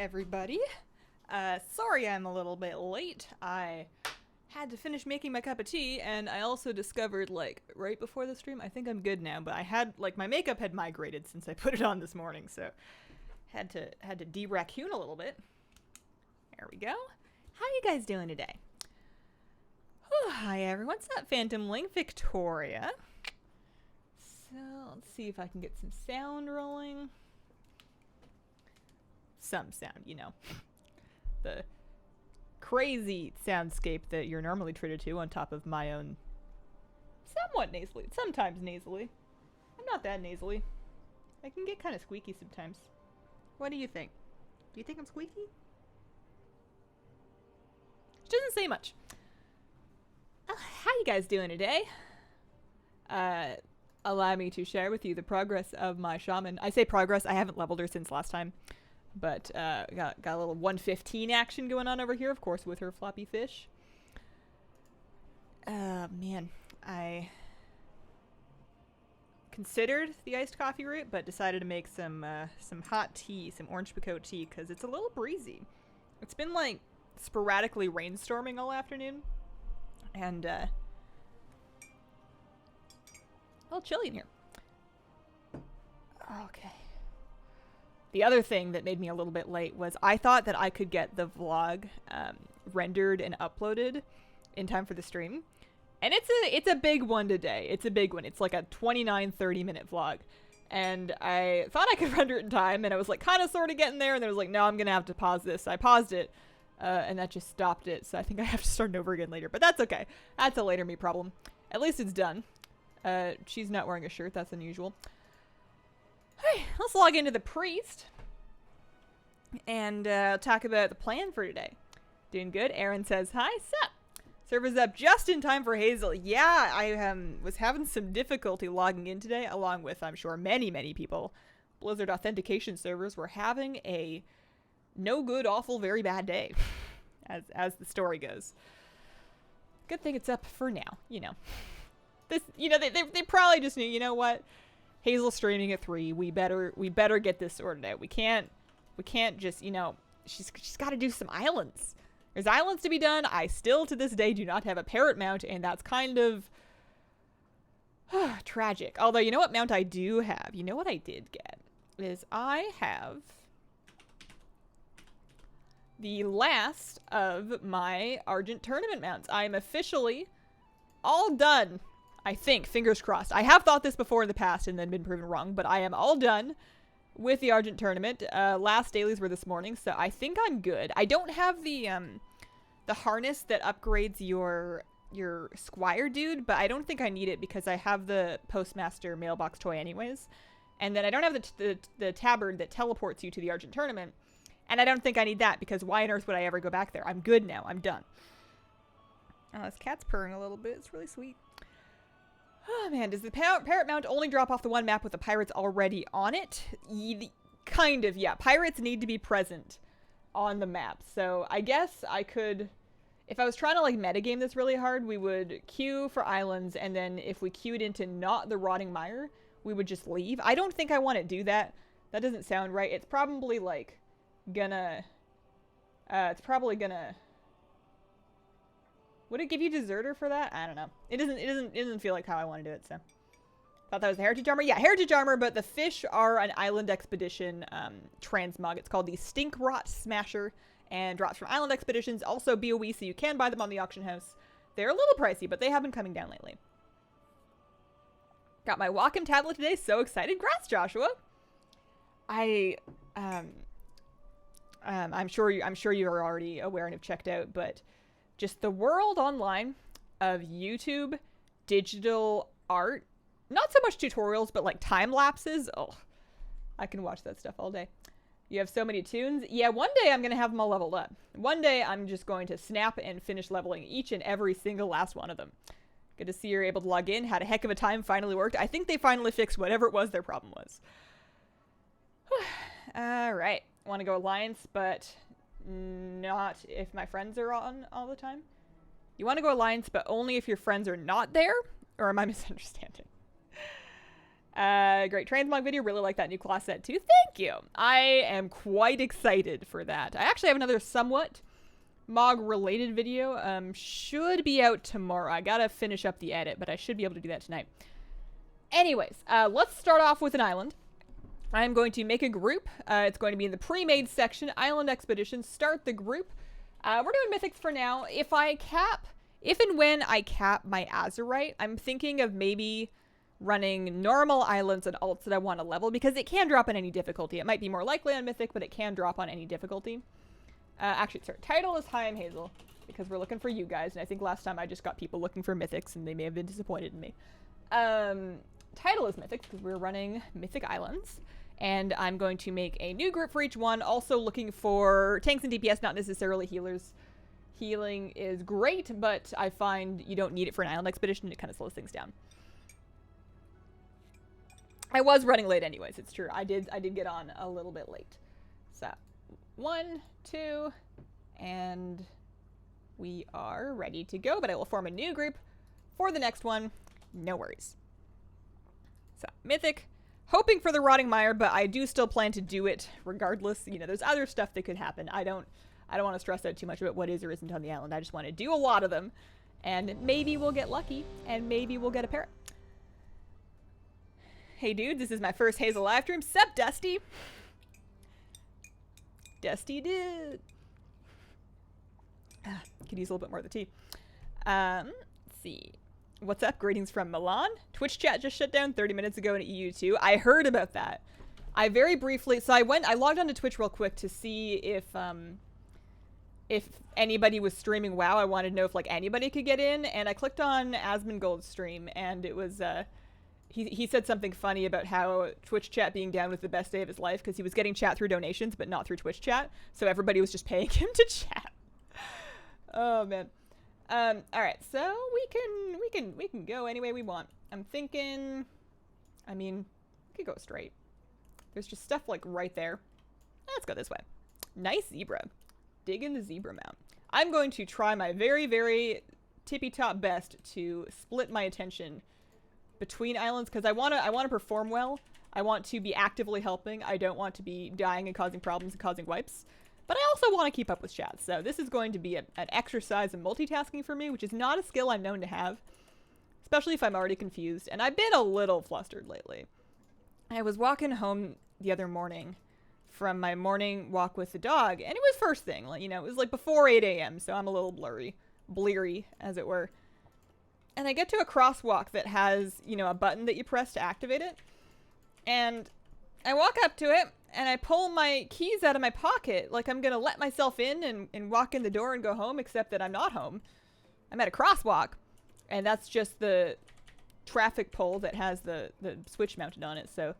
everybody. Sorry I'm a little bit late. I had to finish making my cup of tea, and I also discovered, like, right before the stream, I think I'm good now, but I had, like, my makeup had migrated since I put it on this morning, so had to de-raccoon a little bit. There we go. How you guys doing today? Oh, hi everyone, it's that Phantom Link, Victoria. So, let's see if I can get some sound rolling. Some sound, you know. The crazy soundscape that you're normally treated to on top of my own somewhat nasally, sometimes nasally. I'm not that nasally. I can get kind of squeaky sometimes. What do you think? Do you think I'm squeaky? She doesn't say much. How you guys doing today? Allow me to share with you the progress of my shaman. I say progress, I haven't leveled her since last time. But got a little 115 action going on over here, of course, with her floppy fish. Man, I considered the iced coffee route, but decided to make some hot tea, some orange pekoe tea, because it's a little breezy. It's been like sporadically rainstorming all afternoon, and a little chilly in here. Okay. The other thing that made me a little bit late was I thought that I could get the vlog rendered and uploaded in time for the stream. And it's a big one today. It's a big one. It's like a 29-30 minute vlog. And I thought I could render it in time, and I was like kind of sort of getting there, and then I was like, no, I'm going to have to pause this. So I paused it, and that just stopped it. So I think I have to start over again later. But that's okay. That's a later me problem. At least it's done. She's not wearing a shirt. That's unusual. Hey, let's log into the priest and talk about the plan for today. Doing good. Aaron says, hi, sup? Server's up just in time for Hazel. Yeah, I was having some difficulty logging in today, along with, I'm sure, many, many people. Blizzard authentication servers were having a no good, awful, very bad day, as the story goes. Good thing it's up for now, you know. This, you know, they probably just knew, you know what? Hazel's streaming at 3. We better get this sorted out. We can't just, you know, she's got to do some islands. There's islands to be done. I still to this day do not have a parrot mount, and that's kind of tragic. Although, you know what mount I do have? You know what I did get? Is I have the last of my Argent tournament mounts. I am officially all done. I think, fingers crossed. I have thought this before in the past and then been proven wrong, but I am all done with the Argent tournament. Last dailies were this morning, so I think I'm good. I don't have the harness that upgrades your squire dude, but I don't think I need it because I have the postmaster mailbox toy anyways. And then I don't have the tabard that teleports you to the Argent tournament, and I don't think I need that because why on earth would I ever go back there? I'm good now. I'm done. Oh, this cat's purring a little bit. It's really sweet. Oh man, does the parrot mount only drop off the one map with the pirates already on it? Kind of, yeah. Pirates need to be present on the map. So I guess I could, if I was trying to like metagame this really hard, we would queue for islands, and then if we queued into not the Rotting Mire, we would just leave. I don't think I want to do that. That doesn't sound right. It's probably like gonna, would it give you deserter for that? I don't know. It doesn't feel like how I want to do it, so. Thought that was the Heritage Armor. Yeah, Heritage Armor, but the fish are an Island Expedition transmog. It's called the Stink Rot Smasher, and drops from Island Expeditions. Also BOE, so you can buy them on the auction house. They're a little pricey, but they have been coming down lately. Got my Wacom tablet today. So excited. Congrats, Joshua. I'm sure you're already aware and have checked out, but just the world online of YouTube digital art, not so much tutorials, but like time lapses. Oh, I can watch that stuff all day. You have so many tunes. Yeah, one day I'm going to have them all leveled up. One day I'm just going to snap and finish leveling each and every single last one of them. Good to see you're able to log in. Had a heck of a time. Finally worked. I think they finally fixed whatever it was their problem was. All right. Want to go Alliance, but not if my friends are on all the time. You want to go Alliance, but only if your friends are not there? Or am I misunderstanding? great transmog video. Really like that new class set too. Thank you. I am quite excited for that. I actually have another somewhat Mog related video. Should be out tomorrow. I gotta finish up the edit, but I should be able to do that tonight. Anyways, let's start off with an island. I'm going to make a group. It's going to be in the pre-made section, Island Expedition. Start the group. We're doing mythics for now. If and when I cap my Azurite, I'm thinking of maybe running normal islands and alts that I want to level, because it can drop on any difficulty. It might be more likely on mythic, but it can drop on any difficulty. Actually, sorry, title is Hi, I'm Hazel, because we're looking for you guys, and I think last time I just got people looking for mythics, and they may have been disappointed in me. Title is mythics, because we're running mythic islands, and I'm going to make a new group for each one, also looking for tanks and DPS, not necessarily healers. Healing is great, but I find you don't need it for an island expedition. It kind of slows things down. I was running late anyways, it's true. I did get on a little bit late. So, 1, 2, and we are ready to go, but I will form a new group for the next one. No worries. So, Mythic. Hoping for the Rotting Mire, but I do still plan to do it regardless. You know, there's other stuff that could happen. I don't want to stress out too much about what is or isn't on the island. I just want to do a lot of them, and maybe we'll get lucky, and maybe we'll get a parrot. Hey dude, this is my first Hazel live stream. Sup, Dusty? Dusty dude. Could use a little bit more of the tea. Let's see. What's up? Greetings from Milan. Twitch chat just shut down 30 minutes ago in EU2. I heard about that. I very briefly, so I logged onto Twitch real quick to see if anybody was streaming WoW. I wanted to know if like anybody could get in, and I clicked on Asmongold's stream, and it was he said something funny about how Twitch chat being down was the best day of his life because he was getting chat through donations but not through Twitch chat, so everybody was just paying him to chat. Oh man. All right, so we can go any way we want. I'm thinking, I mean, we could go straight. There's just stuff like right there. Let's go this way. Nice zebra. Dig in the zebra mount. I'm going to try my very, very tippy-top best to split my attention between islands, because I want to perform well. I want to be actively helping. I don't want to be dying and causing problems and causing wipes. But I also want to keep up with chat. So this is going to be an exercise in multitasking for me, which is not a skill I'm known to have, especially if I'm already confused. And I've been a little flustered lately. I was walking home the other morning from my morning walk with the dog, and it was first thing, like, you know, it was like before 8 a.m., so I'm a little bleary, as it were. And I get to a crosswalk that has, you know, a button that you press to activate it, and I walk up to it, and I pull my keys out of my pocket, like I'm gonna let myself in and walk in the door and go home, except that I'm not home. I'm at a crosswalk, and that's just the traffic pole that has the switch mounted on it, so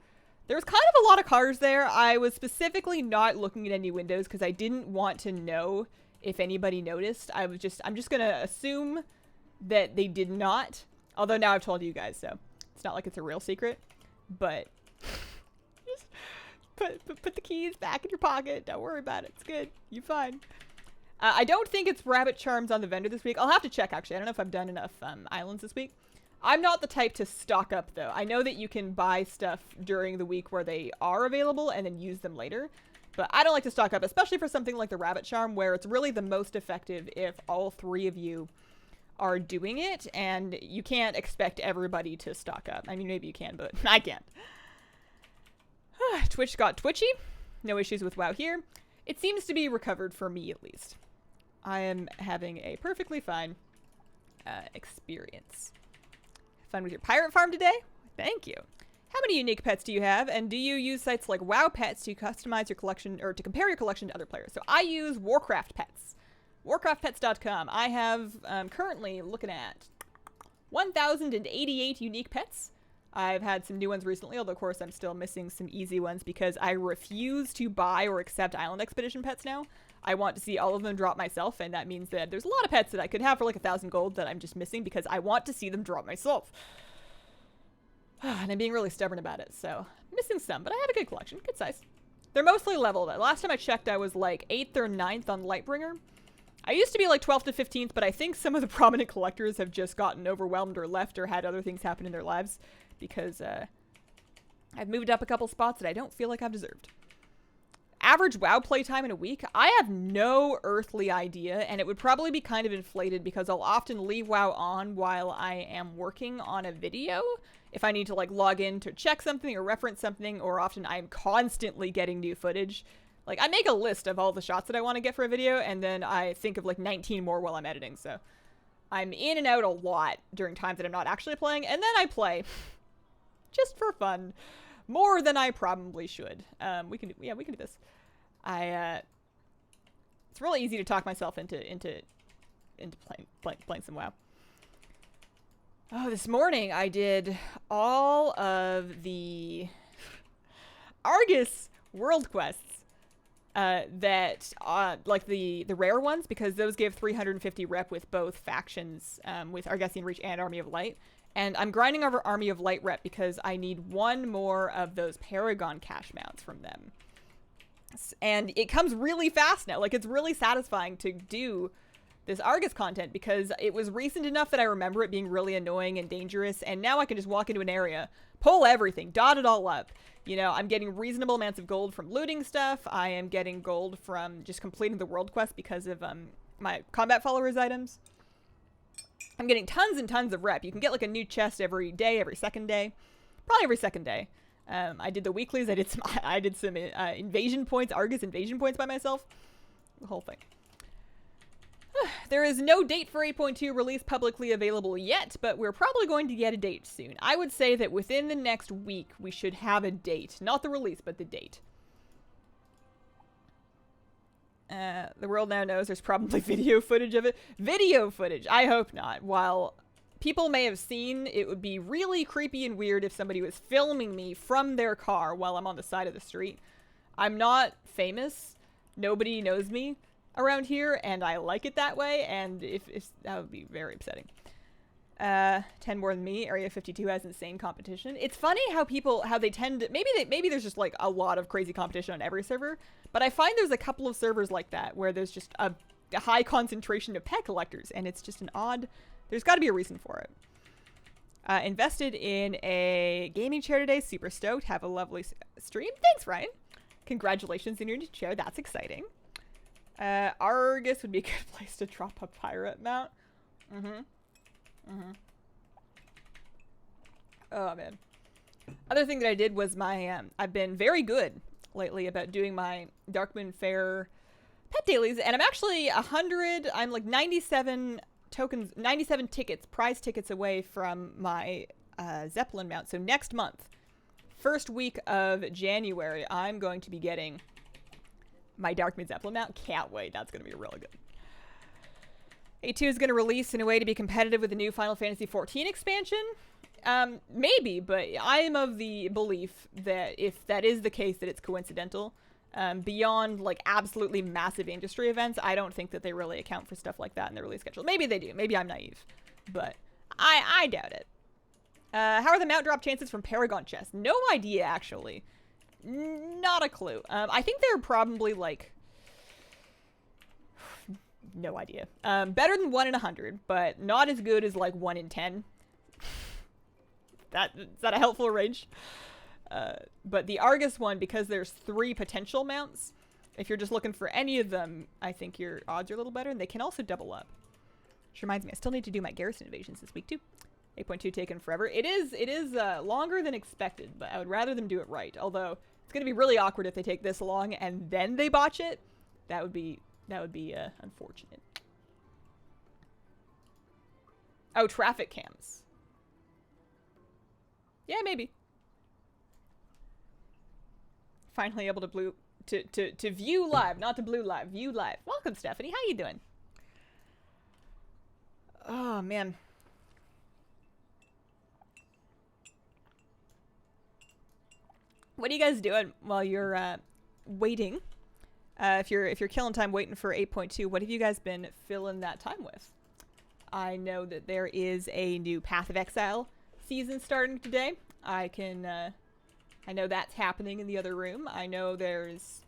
there was kind of a lot of cars there. I was specifically not looking at any windows because I didn't want to know if anybody noticed. I'm just gonna assume that they did not, although now I've told you guys, so it's not like it's a real secret, but just put the keys back in your pocket. Don't worry about it. It's good. You're fine. I don't think it's rabbit charms on the vendor this week. I'll have to check, actually. I don't know if I've done enough islands this week. I'm not the type to stock up, though. I know that you can buy stuff during the week where they are available and then use them later, but I don't like to stock up, especially for something like the rabbit charm, where it's really the most effective if all 3 of you are doing it, and you can't expect everybody to stock up. I mean, maybe you can, but I can't. Twitch got twitchy. No issues with WoW here. It seems to be recovered for me, at least. I am having a perfectly fine experience. Fun with your pirate farm today? Thank you. How many unique pets do you have, and do you use sites like WoW Pets to customize your collection or to compare your collection to other players? So I use Warcraft Pets. WarcraftPets.com. I have currently looking at 1,088 unique pets. I've had some new ones recently, although of course I'm still missing some easy ones because I refuse to buy or accept Island Expedition pets now. I want to see all of them drop myself, and that means that there's a lot of pets that I could have for like 1,000 gold that I'm just missing because I want to see them drop myself. And I'm being really stubborn about it, so missing some, but I have a good collection, good size. They're mostly leveled. Last time I checked, I was like 8th or 9th on Lightbringer. I used to be like 12th to 15th, but I think some of the prominent collectors have just gotten overwhelmed or left or had other things happen in their lives because I've moved up a couple spots that I don't feel like I've deserved. Average WoW playtime in a week? I have no earthly idea, and it would probably be kind of inflated because I'll often leave WoW on while I am working on a video. If I need to like log in to check something or reference something, or often I'm constantly getting new footage. Like I make a list of all the shots that I want to get for a video, and then I think of like 19 more while I'm editing, so I'm in and out a lot during times that I'm not actually playing, and then I play just for fun. More than I probably should. We can do this. It's really easy to talk myself into playing some WoW. Oh, this morning I did all of the Argus world quests. Like the rare ones, because those give 350 rep with both factions, with Argesian Reach and Army of Light. And I'm grinding over Army of Light rep because I need one more of those Paragon cash mounts from them. And it comes really fast now. Like, it's really satisfying to do this Argus content because it was recent enough that I remember it being really annoying and dangerous. And now I can just walk into an area, pull everything, dot it all up. You know, I'm getting reasonable amounts of gold from looting stuff. I am getting gold from just completing the world quest because of my combat followers items. I'm getting tons and tons of rep. You can get like a new chest every day, every second day, probably every second day. I did the weeklies. I did some invasion points, Argus invasion points by myself. The whole thing. There is no date for 8.2 release publicly available yet, but we're probably going to get a date soon. I would say that within the next week, we should have a date. Not the release, but the date. The world now knows there's probably video footage of it. Video footage! I hope not. While people may have seen, it would be really creepy and weird if somebody was filming me from their car while I'm on the side of the street. I'm not famous. Nobody knows me around here, and I like it that way, and if that would be very upsetting. 10 more than me. Area 52 has insane competition. It's funny how they tend to, maybe there's just like a lot of crazy competition on every server, but I find there's a couple of servers like that where there's just a high concentration of pet collectors, and it's just an odd, there's got to be a reason for it. Invested in a gaming chair today. Super stoked. Have a lovely stream. Thanks, Ryan. Congratulations on your new chair. That's exciting. Argus would be a good place to drop a pirate mount. Oh, man. Other thing that I did was I've been very good lately about doing my Darkmoon Fair pet dailies, and I'm actually 100, I'm like 97 tokens, 97 tickets, prize tickets away from my Zeppelin mount. So next month, first week of January, I'm going to be getting my Darkmoon Zeppelin mount. Can't wait. That's going to be really good. A2 is going to release in a way to be competitive with the new Final Fantasy XIV expansion. Maybe, but I am of the belief that if that is the case, that it's coincidental. Beyond like absolutely massive industry events, I don't think that they really account for stuff like that in their release schedule. Maybe they do. Maybe I'm naive, but I doubt it. How are the mount drop chances from Paragon chests? No idea, actually. Not a clue. I think they're probably like, no idea. Better than 1 in 100, but not as good as like 1 in 10. Is that a helpful range? But the Argus one, because there's 3 potential mounts, if you're just looking for any of them, I think your odds are a little better, and they can also double up. Which reminds me, I still need to do my garrison invasions this week too. 8.2 taken forever. It is longer than expected, but I would rather them do it right. Although it's going to be really awkward if they take this long and then they botch it. That would be unfortunate. Oh, traffic cams. Yeah, maybe. Finally able to view live, not to blue live, view live. Welcome, Stephanie. How you doing? Oh, man. What are you guys doing while you're waiting? If you're killing time waiting for 8.2, what have you guys been filling that time with? I know that there is a new Path of Exile season starting today. I know that's happening in the other room. I know there's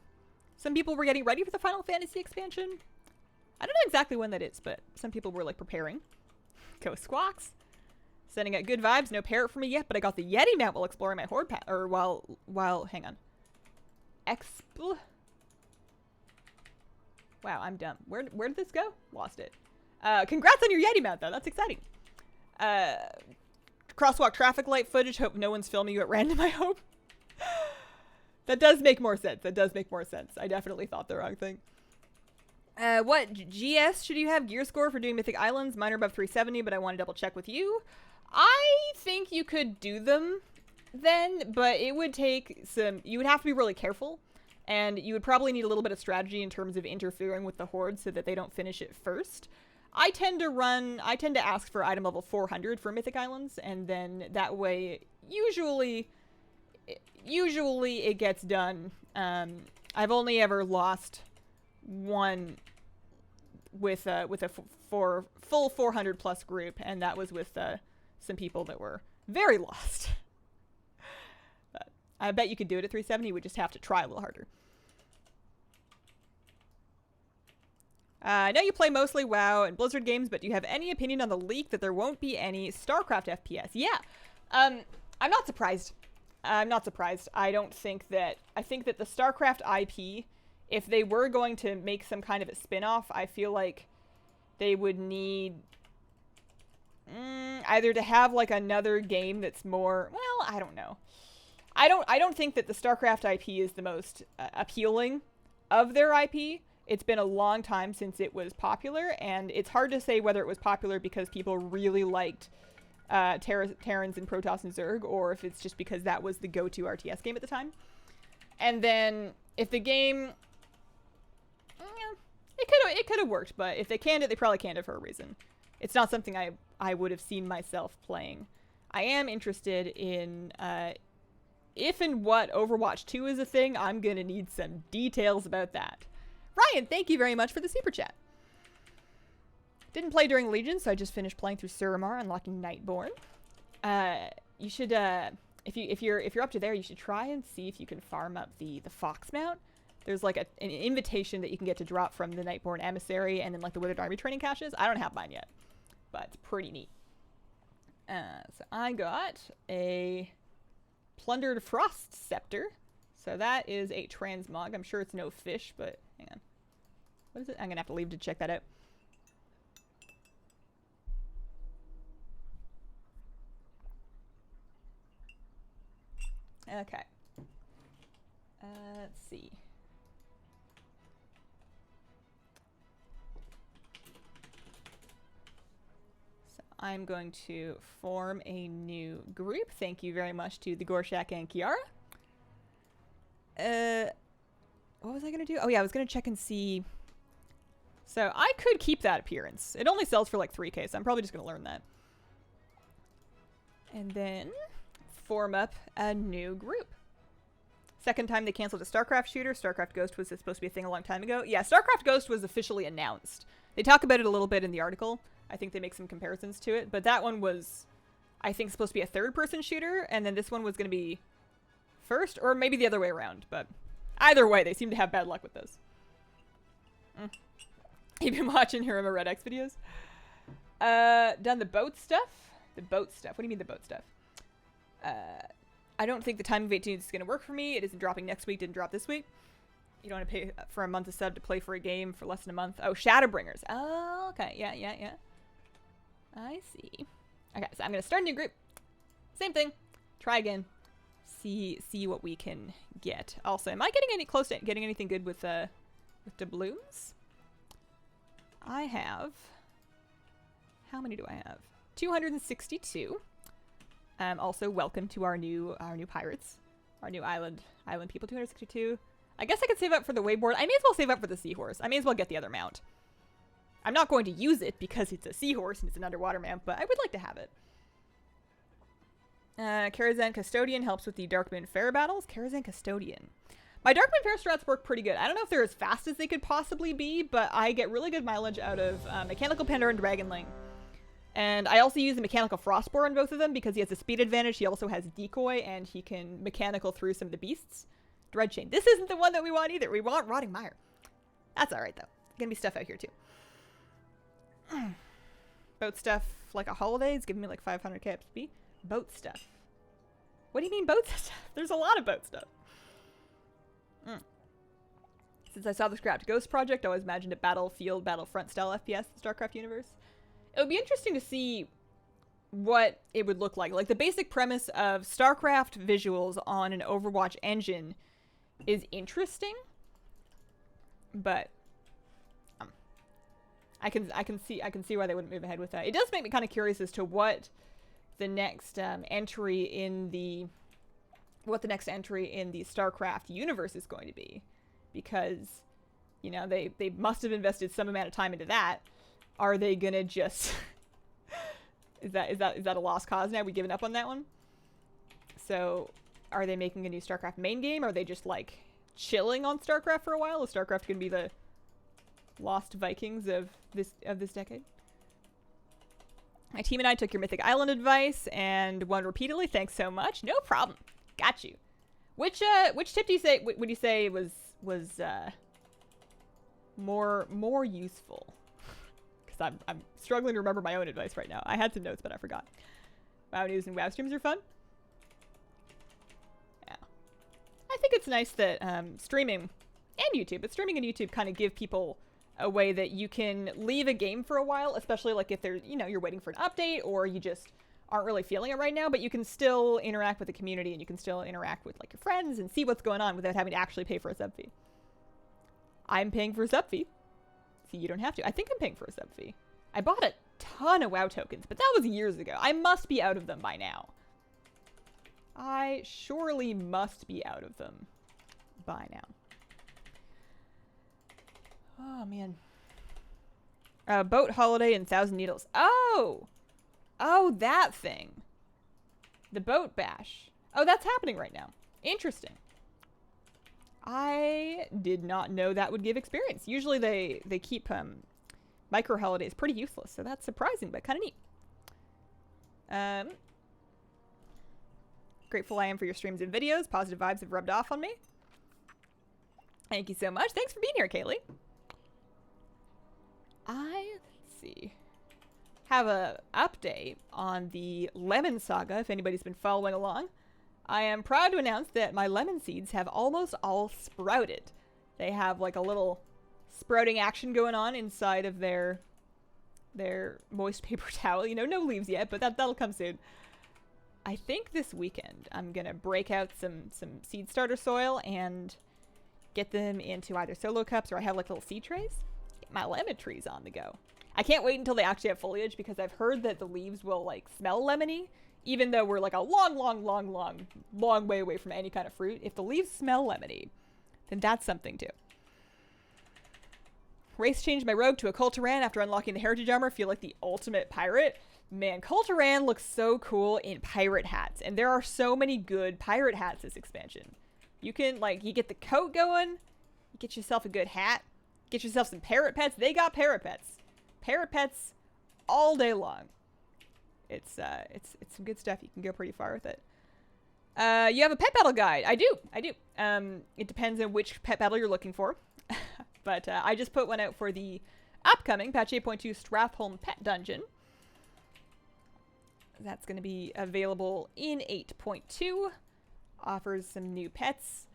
some people were getting ready for the Final Fantasy expansion. I don't know exactly when that is, but some people were like preparing. Go Squawks. Sending out good vibes. No parrot for me yet, but I got the Yeti mount while exploring my horde path. Or while hang on. Wow, I'm dumb. Where did this go? Lost it. Congrats on your Yeti mount, though. That's exciting. Crosswalk traffic light footage. Hope no one's filming you at random, I hope. That does make more sense. That does make more sense. I definitely thought the wrong thing. What GS should you have? Gear score for doing Mythic Islands? Mine are above 370, but I want to double check with you. I think you could do them then, but it would take some... You would have to be really careful, and you would probably need a little bit of strategy in terms of interfering with the horde so that they don't finish it first. I tend to ask for item level 400 for Mythic Islands, and then that way, usually it gets done. I've only ever lost one with a full 400 plus group, and that was with some people that were very lost. But I bet you could do it at 370. We just have to try a little harder. I know you play mostly WoW and Blizzard games, but do you have any opinion on the leak that there won't be any StarCraft FPS? Yeah, I'm not surprised. I'm not surprised. I think that the StarCraft IP, if they were going to make some kind of a spin-off, I feel like they would need either to have like another game that's more, well, I don't know. I don't think that the StarCraft IP is the most appealing of their IP. It's been a long time since it was popular, and it's hard to say whether it was popular because people really liked Terrans and Protoss and Zerg, or if it's just because that was the go-to RTS game at the time. And then if the game, it could have worked, but if they canned it, they probably canned it for a reason. It's not something I would have seen myself playing. I am interested in if and what Overwatch 2 is a thing. I'm gonna need some details about that. Ryan, thank you very much for the super chat. Didn't play during Legion, so I just finished playing through Suramar, unlocking Nightborn. You should, if you're up to there, you should try and see if you can farm up the Fox mount. There's like an invitation that you can get to drop from the Nightborn Emissary and then like the Withered Army training caches. I don't have mine yet, but it's pretty neat. So I got a Plundered Frost Scepter. So that is a transmog. I'm sure it's no fish, but hang on. What is it? I'm gonna have to leave to check that out. Okay. Let's see. So I'm going to form a new group. Thank you very much to the Gorshak and Kiara. What was I gonna do? Oh yeah, I was gonna check and see. So I could keep that appearance. It only sells for like 3K, so I'm probably just gonna learn that. And then form up a new group. Second time they canceled a StarCraft shooter. StarCraft Ghost was supposed to be a thing a long time ago. Yeah, StarCraft Ghost was officially announced. They talk about it a little bit in the article. I think they make some comparisons to it, but that one was, I think, supposed to be a third-person shooter, and then this one was gonna be first, or maybe the other way around, but either way, they seem to have bad luck with this. You've been watching Hirama Red X videos? Done the boat stuff? The boat stuff. What do you mean the boat stuff? I don't think the time of 18 is going to work for me. It isn't dropping next week. Didn't drop this week. You don't want to pay for a month of sub to play for a game for less than a month. Oh, Shadowbringers. Oh, okay. Yeah. I see. Okay, so I'm going to start a new group. Same thing. Try again. See what we can get. Also, am I getting any close to getting anything good with doubloons? I have, how many do I have? 262. Also, welcome to our new pirates, our new island people. 262. I guess I could save up for the wayboard. I may as well save up for the seahorse. I may as well get the other mount. I'm not going to use it because it's a seahorse and it's an underwater mount, but I would like to have it. Karazhan Custodian helps with the Darkmoon Fair battles. Karazhan Custodian. My Darkmoon Fair strats work pretty good. I don't know if they're as fast as they could possibly be, but I get really good mileage out of Mechanical Pandora and Dragonling. And I also use the Mechanical Frostboar on both of them because he has a speed advantage. He also has Decoy, and he can mechanical through some of the beasts. Dreadchain. This isn't the one that we want either. We want Rotting Mire. That's alright, though. Gonna be stuff out here, too. Boat stuff like a holiday is giving me like 500 KXP. Boat stuff. What do you mean boat stuff? There's a lot of boat stuff. Since I saw the scrapped Ghost project, I always imagined a Battlefield, Battlefront style FPS in the StarCraft universe. It would be interesting to see what it would look like. Like, the basic premise of StarCraft visuals on an Overwatch engine is interesting, but I can see why they wouldn't move ahead with that. It does make me kind of curious as to what the next entry in the StarCraft universe is going to be, because, you know, they must have invested some amount of time into that. Are they gonna just is that a lost cause now? We given up on that one? So are they making a new StarCraft main game? Are they just like chilling on StarCraft for a while? Is StarCraft gonna be the lost Vikings of this decade? My team and I took your Mythic Island advice and won repeatedly. Thanks so much. No problem. Got you. Which tip do you say would you say was more useful? Because I'm struggling to remember my own advice right now. I had some notes, but I forgot. WoW news and WoW streams are fun. Yeah, I think it's nice that streaming and YouTube kind of give people a way that you can leave a game for a while, especially like if they're, you know, you're waiting for an update or you just aren't really feeling it right now, but you can still interact with the community and you can still interact with like your friends and see what's going on without having to actually pay for a sub fee. I'm paying for a sub fee. See, you don't have to. I think I'm paying for a sub fee. I bought a ton of WoW tokens, but that was years ago. I must be out of them by now. I surely must be out of them by now. Oh, man. Boat holiday and Thousand Needles. Oh! Oh, that thing. The boat bash. Oh, that's happening right now. Interesting. I did not know that would give experience. Usually they keep micro holidays pretty useless, so that's surprising, but kind of neat. Grateful I am for your streams and videos. Positive vibes have rubbed off on me. Thank you so much. Thanks for being here, Kaylee. Let's see, have a update on the lemon saga, if anybody's been following along. I am proud to announce that my lemon seeds have almost all sprouted. They have like a little sprouting action going on inside of their moist paper towel. You know, no leaves yet, but that'll come soon. I think this weekend I'm gonna break out some seed starter soil and get them into either solo cups, or I have like little seed trays. Get my lemon trees on the go. I can't wait until they actually have foliage, because I've heard that the leaves will like smell lemony, even though we're like a long way away from any kind of fruit. If the leaves smell lemony, then that's something too. Race changed my rogue to a Cultiran after unlocking the heritage armor. Feel like the ultimate pirate. Man, Cultiran looks so cool in pirate hats, and there are so many good pirate hats this expansion. You can, like, you get the coat going, you get yourself a good hat, get yourself some parrot pets. They got parrot pets. Parrot pets all day long. It's some good stuff. You can go pretty far with it. You have a pet battle guide. I do. It depends on which pet battle you're looking for. But I just put one out for the upcoming patch 8.2 Strathholm Pet Dungeon. That's going to be available in 8.2. Offers some new pets.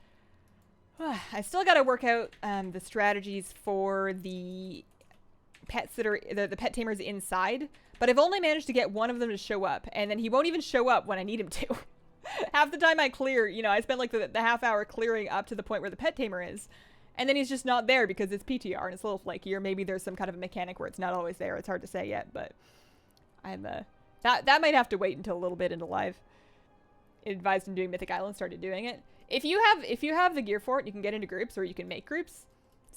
I still got to work out the strategies for the pets that are the pet tamers inside, but I've only managed to get one of them to show up, and then he won't even show up when I need him to. Half the time I clear, you know, I spend like the half hour clearing up to the point where the pet tamer is, and then he's just not there because it's PTR and it's a little flaky, or maybe there's some kind of a mechanic where it's not always there. It's hard to say yet, but I'm that might have to wait until a little bit into live. Advised him doing Mythic Island, started doing it. If you have the gear for it, you can get into groups, or you can make groups.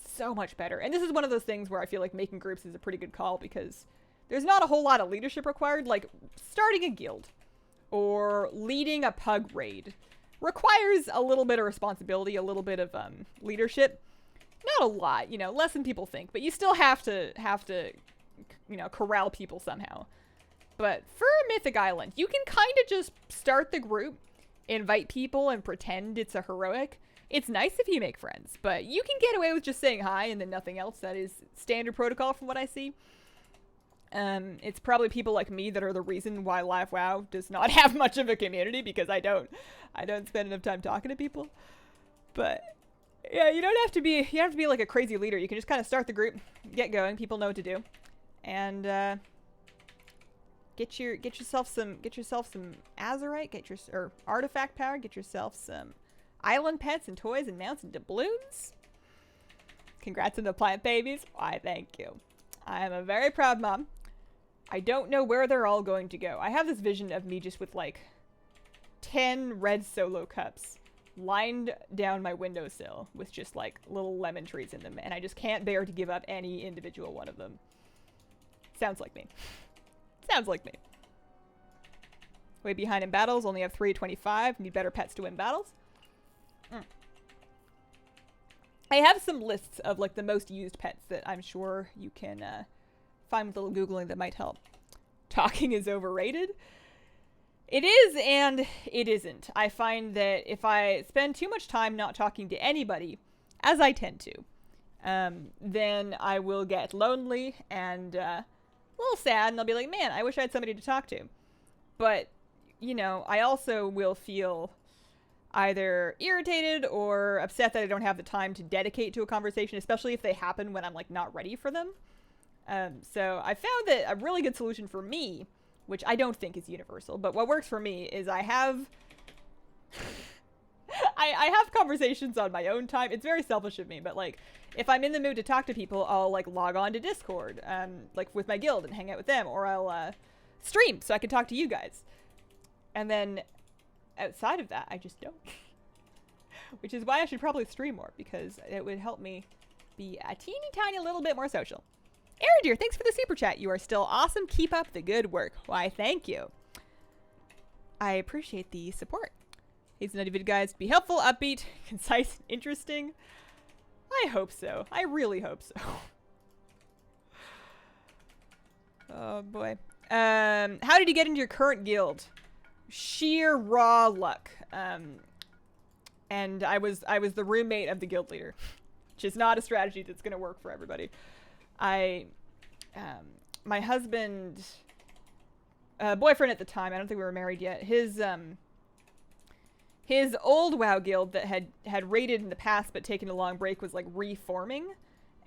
So much better. And this is one of those things where I feel like making groups is a pretty good call, because there's not a whole lot of leadership required. Like starting a guild or leading a pug raid requires a little bit of responsibility, a little bit of leadership. Not a lot, you know, less than people think, but you still have to you know, corral people somehow. But for Mythic Island, you can kind of just start the group, invite people, and pretend it's a heroic. It's nice if you make friends, but you can get away with just saying hi and then nothing else. That is standard protocol from what I see. It's probably people like me that are the reason why Live WoW does not have much of a community, because I don't spend enough time talking to people. But yeah, you don't have to be like a crazy leader. You can just kind of start the group, get going. People know what to do, and get yourself some Azurite, or artifact power. Get yourself some island pets and toys and mounts and doubloons. Congrats on the plant babies. Why, thank you. I am a very proud mom. I don't know where they're all going to go. I have this vision of me just with like 10 red solo cups lined down my windowsill with just like little lemon trees in them, and I just can't bear to give up any individual one of them. Sounds like me. Sounds like me. Way behind in battles, only have 325. Need better pets to win battles. I have some lists of like the most used pets that I'm sure you can find with a little Googling that might help. Talking is overrated. It is and it isn't. I find that if I spend too much time not talking to anybody, as I tend to, then I will get lonely and a little sad, and I'll be like, man, I wish I had somebody to talk to. But, you know, I also will feel either irritated or upset that I don't have the time to dedicate to a conversation, especially if they happen when I'm like not ready for them. So I found that a really good solution for me, which I don't think is universal, but what works for me is I have I have conversations on my own time. It's very selfish of me, but like if I'm in the mood to talk to people, I'll like log on to Discord, like with my guild and hang out with them, or I'll stream so I can talk to you guys. And then outside of that, I just don't. Which is why I should probably stream more, because it would help me be a teeny tiny little bit more social. Erideer, thanks for the super chat. You are still awesome. Keep up the good work. Why, thank you. I appreciate the support. Hazelnutty vid guys, be helpful, upbeat, concise, interesting. I hope so. I really hope so. Oh boy. How did you get into your current guild? Sheer raw luck. And I was the roommate of the guild leader, which is not a strategy that's gonna work for everybody. My husband, boyfriend at the time, I don't think we were married yet, his old WoW guild that had raided in the past but taken a long break was like reforming,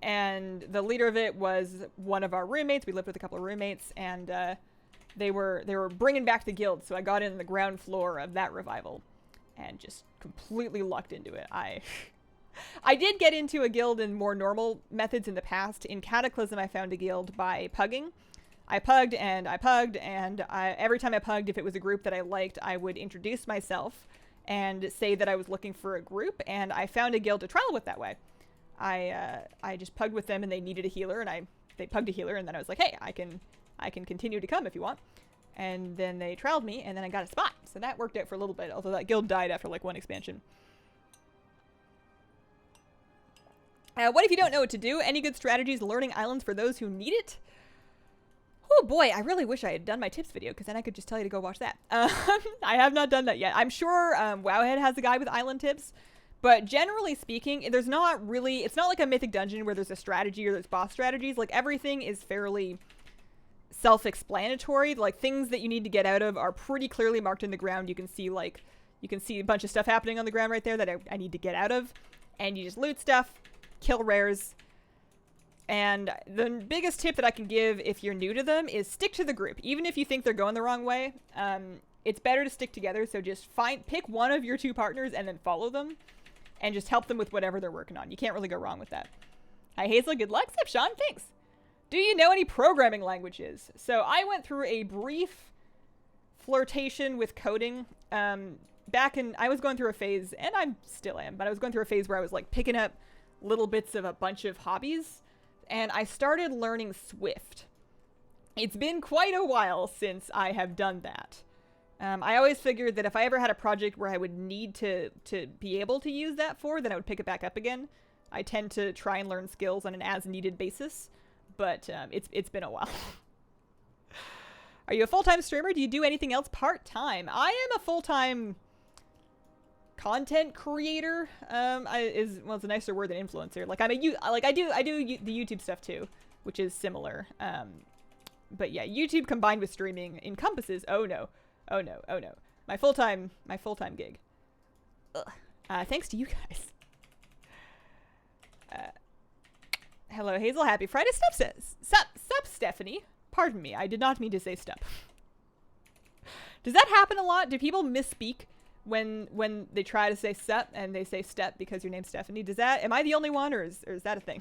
and the leader of it was one of our roommates. We lived with a couple of roommates, and they were bringing back the guild, so I got in the ground floor of that revival and just completely lucked into it. I did get into a guild in more normal methods in the past. In Cataclysm, I found a guild by pugging. I pugged and I pugged, and every time I pugged, if it was a group that I liked, I would introduce myself and say that I was looking for a group, and I found a guild to trial with that way. I just pugged with them, and they needed a healer, and they pugged a healer, and then I was like, hey, I can continue to come if you want. And then they trialed me, and then I got a spot. So that worked out for a little bit, although that guild died after like one expansion. What if you don't know what to do? Any good strategies learning islands for those who need it? Oh boy, I really wish I had done my tips video, because then I could just tell you to go watch that. I have not done that yet. I'm sure Wowhead has a guy with island tips, but generally speaking, there's not really, it's not like a Mythic Dungeon where there's a strategy or there's boss strategies. Like everything is fairly self-explanatory. Like things that you need to get out of are pretty clearly marked in the ground. You can see a bunch of stuff happening on the ground right there that I need to get out of, and you just loot stuff, kill rares. And the biggest tip that I can give if you're new to them is stick to the group. Even if you think they're going the wrong way, it's better to stick together. So just pick one of your two partners and then follow them and just help them with whatever they're working on. You can't really go wrong with that. Hi Hazel, good luck. Sup Sean, thanks. Do you know any programming languages? So I went through a brief flirtation with coding. I was going through a phase, and I still am, but I was going through a phase where I was like picking up little bits of a bunch of hobbies. And I started learning Swift. It's been quite a while since I have done that. I always figured that if I ever had a project where I would need to be able to use that for, then I would pick it back up again. I tend to try and learn skills on an as-needed basis, but it's been a while. Are you a full-time streamer? Do you do anything else part-time? I am a full-time content creator. It's a nicer word than influencer. Like I do the YouTube stuff too, which is similar. But yeah, YouTube combined with streaming encompasses, oh no, my full-time gig. Ugh. Thanks to you guys. Hello, Hazel. Happy Friday. Sup, Stephanie. Pardon me. I did not mean to say step. Does that happen a lot? Do people misspeak when they try to say sup and they say step because your name's Stephanie? Am I the only one, or is that a thing?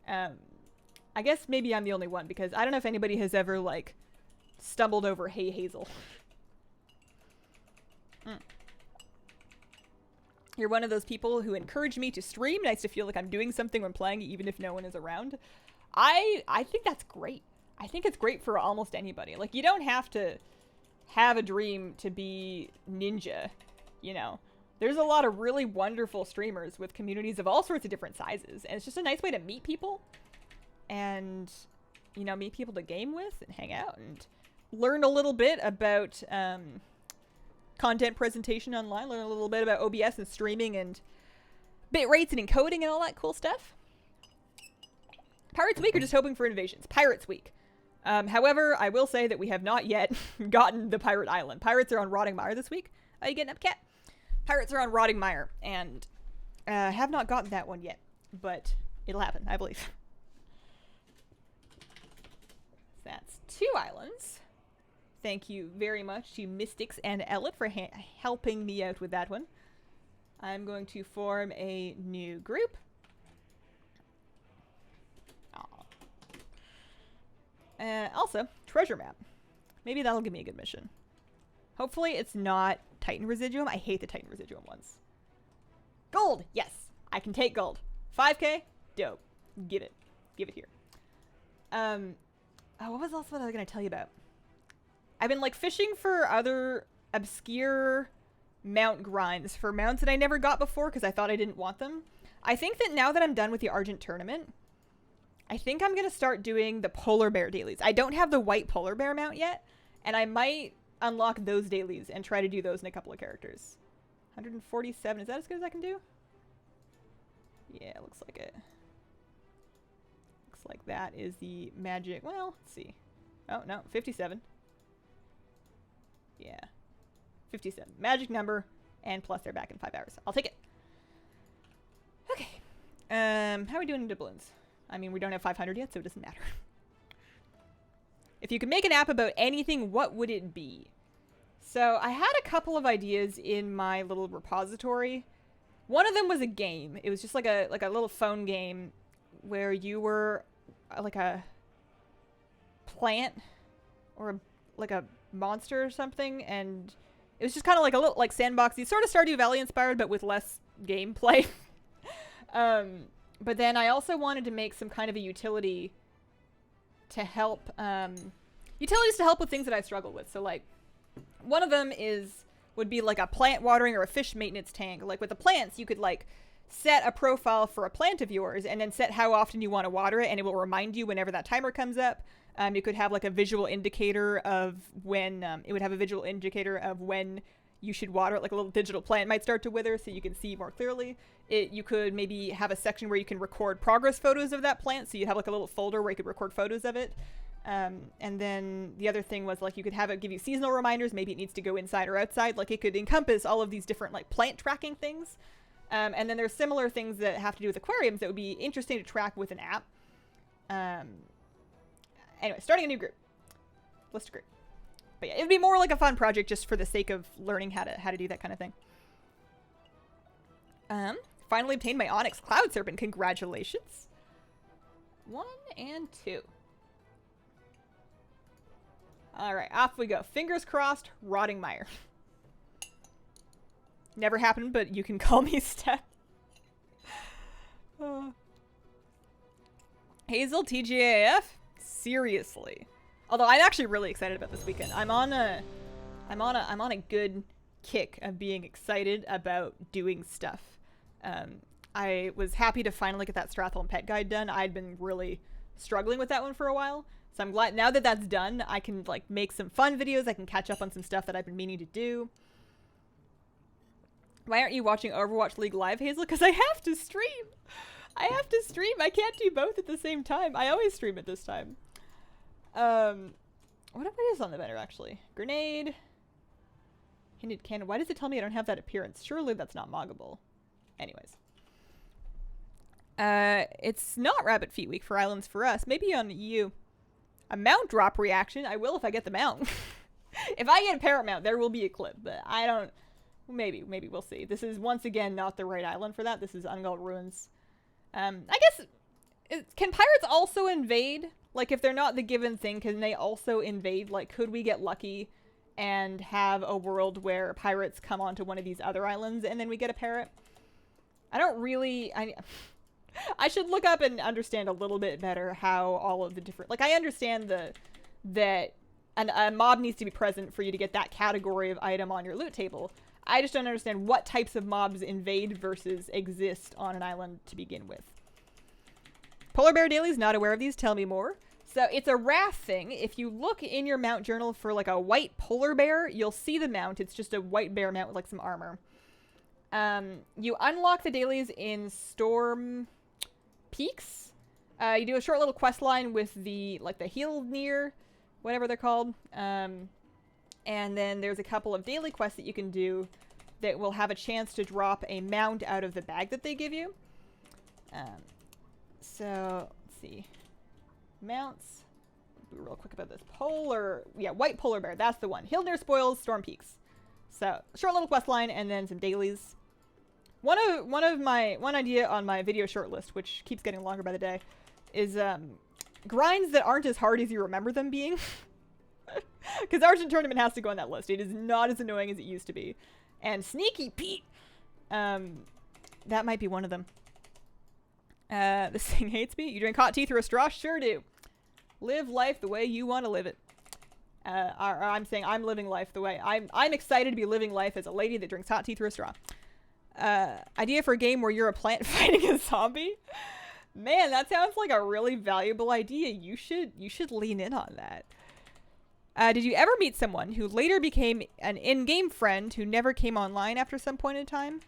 I guess maybe I'm the only one, because I don't know if anybody has ever, like, stumbled over Hey Hazel. You're one of those people who encourage me to stream. Nice to feel like I'm doing something when playing, even if no one is around. I think that's great. I think it's great for almost anybody. Like, you don't have to have a dream to be ninja, you know. There's a lot of really wonderful streamers with communities of all sorts of different sizes, and it's just a nice way to meet people and, you know, meet people to game with and hang out and learn a little bit about content presentation online, learn a little bit about OBS and streaming and bit rates and encoding and all that cool stuff. Pirates Week or just hoping for innovations? Pirates Week. However, I will say that we have not yet gotten the Pirate Island. Pirates are on Rotting Mire this week. Are you getting up, cat? Pirates are on Rotting Mire, and have not gotten that one yet, but it'll happen, I believe. That's 2 islands. Thank you very much to Mystics and Ellet for helping me out with that one. I'm going to form a new group. Also, treasure map. Maybe that'll give me a good mission. Hopefully it's not Titan Residuum. I hate the Titan Residuum ones. Gold! Yes! I can take gold. 5k? Dope. Give it. Give it here. Oh, what was else what I was going to tell you about? I've been, like, fishing for other obscure mount grinds for mounts that I never got before because I thought I didn't want them. I think that now that I'm done with the Argent tournament, I think I'm going to start doing the polar bear dailies. I don't have the white polar bear mount yet, and I might unlock those dailies and try to do those in a couple of characters. 147, is that as good as I can do? Yeah, it looks like it. Looks like that is the magic, well, let's see. Oh, no, 57. Yeah, 57. Magic number, and plus they're back in 5 hours. I'll take it. Okay. How are we doing in doubloons? I mean, we don't have 500 yet, so it doesn't matter. If you could make an app about anything, what would it be? So I had a couple of ideas in my little repository. One of them was a game. It was just like a little phone game where you were like a plant or like a monster or something, and it was just kind of like a little like sandboxy, sort of Stardew Valley inspired, but with less gameplay. But then I also wanted to make some kind of a utility to help, utilities to help with things that I struggle with. So like, one of them would be like a plant watering or a fish maintenance tank. Like with the plants, you could like set a profile for a plant of yours and then set how often you want to water it, and it will remind you whenever that timer comes up. You could have like a visual indicator of when, it would have a visual indicator of when you should water it, like a little digital plant might start to wither so you can see more clearly. You could maybe have a section where you can record progress photos of that plant, so you have like a little folder where you could record photos of it. And then the other thing was like you could have it give you seasonal reminders. Maybe it needs to go inside or outside. Like it could encompass all of these different like plant tracking things. And then there's similar things that have to do with aquariums that would be interesting to track with an app. Anyway, starting a new group. List a group. But yeah, it'd be more like a fun project just for the sake of learning how to do that kind of thing. Finally obtained my Onyx Cloud Serpent. Congratulations. 1 and 2. Alright, off we go. Fingers crossed, Rotting Mire. Never happened, but you can call me Steph. Hazel TGAF? Seriously. Although I'm actually really excited about this weekend. I'm on a good kick of being excited about doing stuff. I was happy to finally get that Stratholme pet guide done. I'd been really struggling with that one for a while. So I'm glad now that that's done, I can like make some fun videos. I can catch up on some stuff that I've been meaning to do. Why aren't you watching Overwatch League live, Hazel? Because I have to stream. I have to stream. I can't do both at the same time. I always stream at this time. What is on the banner, actually? Grenade. Hinted cannon. Why does it tell me I don't have that appearance? Surely that's not moggable. Anyways. It's not Rabbit Feet Week for islands for us. Maybe on EU. A mount drop reaction. I will if I get the mount. If I get a parrot mount, there will be a clip. But I don't... Maybe we'll see. This is, once again, not the right island for that. This is Ungalt Ruins. I guess... Can pirates also invade? Like, if they're not the given thing, can they also invade? Like, could we get lucky and have a world where pirates come onto one of these other islands and then we get a parrot? I don't really... I should look up and understand a little bit better how all of the different... Like, I understand that a mob needs to be present for you to get that category of item on your loot table. I just don't understand what types of mobs invade versus exist on an island to begin with. Polar bear dailies, not aware of these. Tell me more. So it's a wrath thing. If you look in your mount journal for like a white polar bear, you'll see the mount. It's just a white bear mount with like some armor. You unlock the dailies in Storm Peaks. You do a short little quest line with the Heal Near, whatever they're called. And then there's a couple of daily quests that you can do that will have a chance to drop a mount out of the bag that they give you. So, let's see. Mounts. Be real quick about this. White polar bear. That's the one. Hildner Spoils, Storm Peaks. So, short little quest line and then some dailies. One idea on my video short list, which keeps getting longer by the day, is grinds that aren't as hard as you remember them being. Because Argent Tournament has to go on that list. It is not as annoying as it used to be. And Sneaky Pete. That might be one of them. This thing hates me. You drink hot tea through a straw? Sure do. Live life the way you want to live it. I'm saying I'm living life the way... I'm excited to be living life as a lady that drinks hot tea through a straw. Idea for a game where you're a plant fighting a zombie? Man, that sounds like a really valuable idea. You should lean in on that. Did you ever meet someone who later became an in-game friend who never came online after some point in time?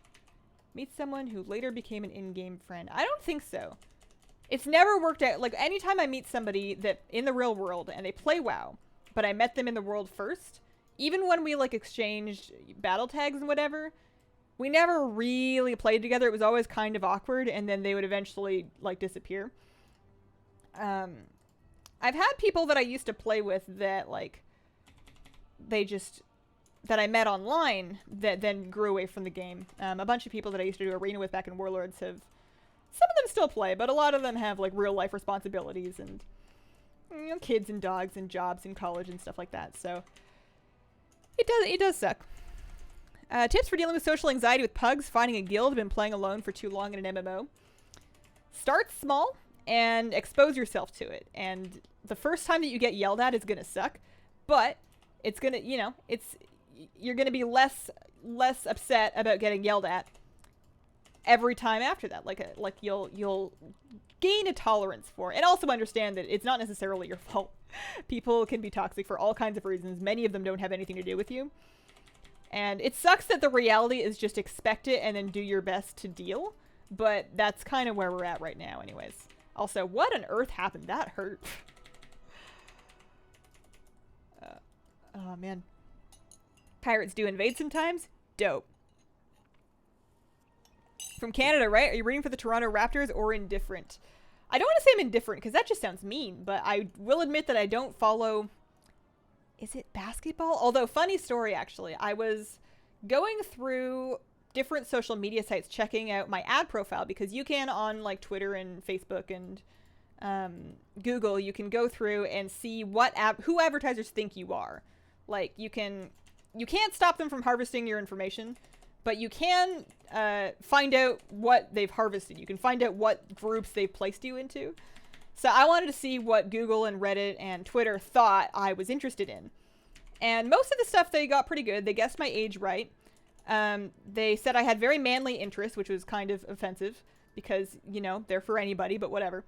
Meet someone who later became an in-game friend. I don't think so. It's never worked out. Like, anytime I meet somebody that in the real world and they play WoW, but I met them in the world first, even when we, like, exchanged battle tags and whatever, we never really played together. It was always kind of awkward, and then they would eventually, like, disappear. I've had people that I used to play with that, like, that I met online that then grew away from the game. A bunch of people that I used to do arena with back in Warlords have... Some of them still play, but a lot of them have, like, real-life responsibilities and, you know, kids and dogs and jobs and college and stuff like that, so... It does suck. Tips for dealing with social anxiety with pugs, finding a guild, been playing alone for too long in an MMO. Start small and expose yourself to it. And the first time that you get yelled at is gonna suck, but it's gonna, you know, you're gonna be less upset about getting yelled at every time after that. Like you'll gain a tolerance for it. And also understand that it's not necessarily your fault. People can be toxic for all kinds of reasons. Many of them don't have anything to do with you. And it sucks that the reality is just expect it and then do your best to deal. But that's kind of where we're at right now anyways. Also, what on earth happened? That hurt. Oh, man. Pirates do invade sometimes? Dope. From Canada, right? Are you rooting for the Toronto Raptors or indifferent? I don't want to say I'm indifferent because that just sounds mean, but I will admit that I don't follow... Is it basketball? Although, funny story, actually. I was going through different social media sites checking out my ad profile because you can on, like, Twitter and Facebook and Google, you can go through and see who advertisers think you are. Like, you can't stop them from harvesting your information, but you can find out what they've harvested. You can find out what groups they've placed you into. So I wanted to see what Google and Reddit and Twitter thought I was interested in. And most of the stuff, they got pretty good. They guessed my age right. They said I had very manly interests, which was kind of offensive because, you know, they're for anybody, but whatever.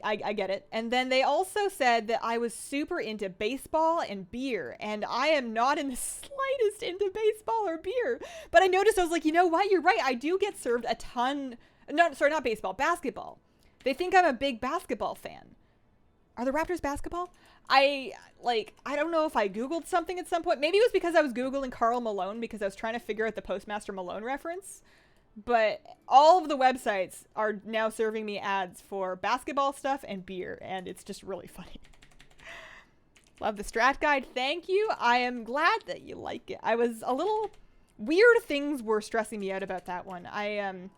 I get it. And then they also said that I was super into baseball and beer, and I am not in the slightest into baseball or beer. But I noticed, I was like, you know what? You're right. I do get served a ton No, sorry, not baseball, basketball. They think I'm a big basketball fan. Are the Raptors basketball? I don't know if I Googled something at some point. Maybe it was because I was Googling Karl Malone because I was trying to figure out the Postmaster Malone reference. But all of the websites are now serving me ads for basketball stuff and beer, and it's just really funny. Love the strat guide. Thank you. I am glad that you like it. I was a little... Weird things were stressing me out about that one. I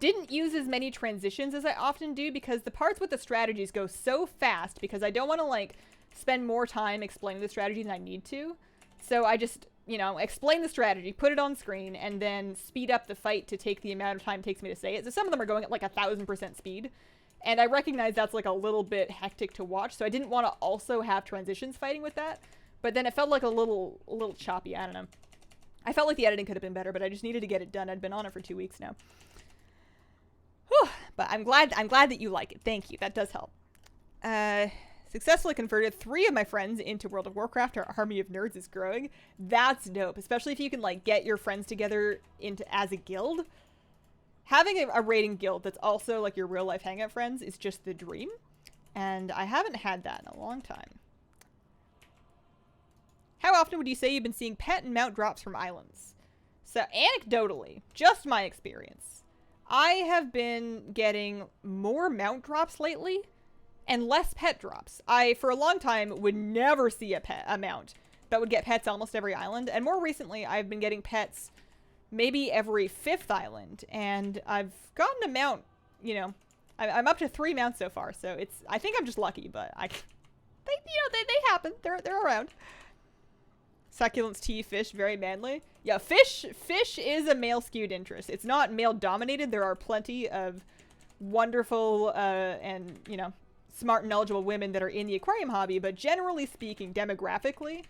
didn't use as many transitions as I often do because the parts with the strategies go so fast because I don't want to, like, spend more time explaining the strategy than I need to. So I just, you know, explain the strategy, put it on screen, and then speed up the fight to take the amount of time it takes me to say it. So some of them are going at, like, 1,000% speed. And I recognize that's, like, a little bit hectic to watch, so I didn't want to also have transitions fighting with that. But then it felt like a little choppy. I don't know. I felt like the editing could have been better, but I just needed to get it done. I'd been on it for 2 weeks now. Whew. But I'm glad that you like it. Thank you. That does help. Successfully converted 3 of my friends into World of Warcraft. Our army of nerds is growing. That's dope, especially if you can, like, get your friends together as a guild. Having a raiding guild that's also, like, your real-life hangout friends is just the dream. And I haven't had that in a long time. How often would you say you've been seeing pet and mount drops from islands? So, anecdotally, just my experience, I have been getting more mount drops lately and less pet drops. I, for a long time, would never see a mount, but would get pets almost every island. And more recently, I've been getting pets maybe every 5th island. And I've gotten a mount, you know, I'm up to 3 mounts so far. So I think I'm just lucky, but they happen. They're around. Succulents, tea, fish, very manly. Yeah, fish is a male skewed interest. It's not male dominated. There are plenty of wonderful and, you know, smart and knowledgeable women that are in the aquarium hobby, but generally speaking, demographically,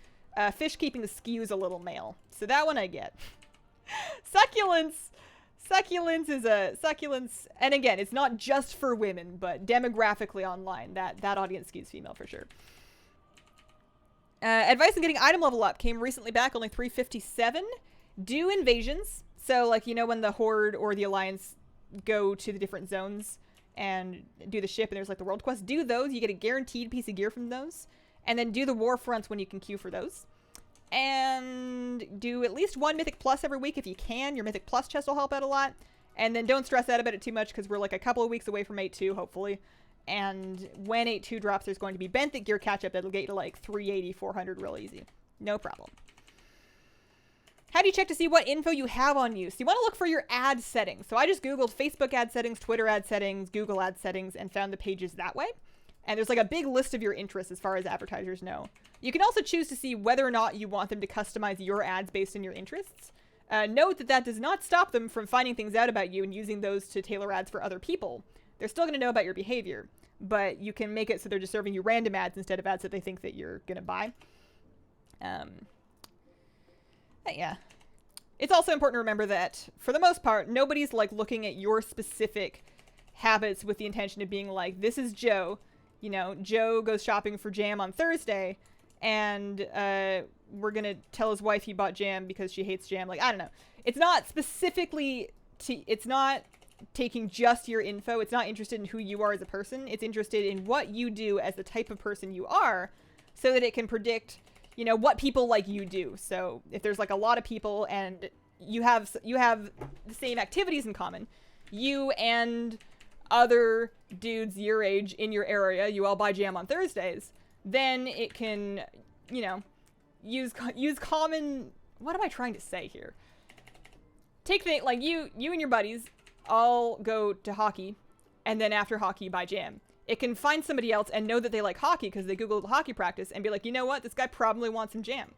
fish keeping the skews a little male. So that one I get. Succulents succulents, and again, it's not just for women, but demographically online, that audience skews female for sure. Advice on getting item level up came recently back, only 357. Do invasions. So, like, you know, when the Horde or the Alliance go to the different zones and do the ship and there's, like, the world quest, do those. You get a guaranteed piece of gear from those. And then do the war fronts when you can queue for those. And do at least 1 Mythic Plus every week if you can. Your Mythic Plus chest will help out a lot. And then don't stress out about it too much because we're, like, a couple of weeks away from 8.2, hopefully. And when 8.2 drops, there's going to be benthic gear catch-up that'll get you to, like, 380, 400 real easy. No problem. How do you check to see what info you have on you? So you want to look for your ad settings. So I just Googled Facebook ad settings, Twitter ad settings, Google ad settings, and found the pages that way. And there's, like, a big list of your interests as far as advertisers know. You can also choose to see whether or not you want them to customize your ads based on your interests. Note that does not stop them from finding things out about you and using those to tailor ads for other people. They're still going to know about your behavior, but you can make it so they're just serving you random ads instead of ads that they think that you're going to buy. Yeah. It's also important to remember that, for the most part, nobody's, like, looking at your specific habits with the intention of being like, this is Joe. You know, Joe goes shopping for jam on Thursday, and we're going to tell his wife he bought jam because she hates jam. Like, I don't know. It's not specifically... it's not taking just your info. It's not interested in who you are as a person. It's interested in what you do as the type of person you are so that it can predict, you know, what people like you do. So if there's, like, a lot of people and you have the same activities in common, you and other dudes your age in your area, you all buy jam on Thursdays, then it can, you know, use common... What am I trying to say here? Take things like you and your buddies all go to hockey, and then after hockey buy jam. It can find somebody else and know that they like hockey because they Googled hockey practice and be like, you know what? This guy probably wants some jam.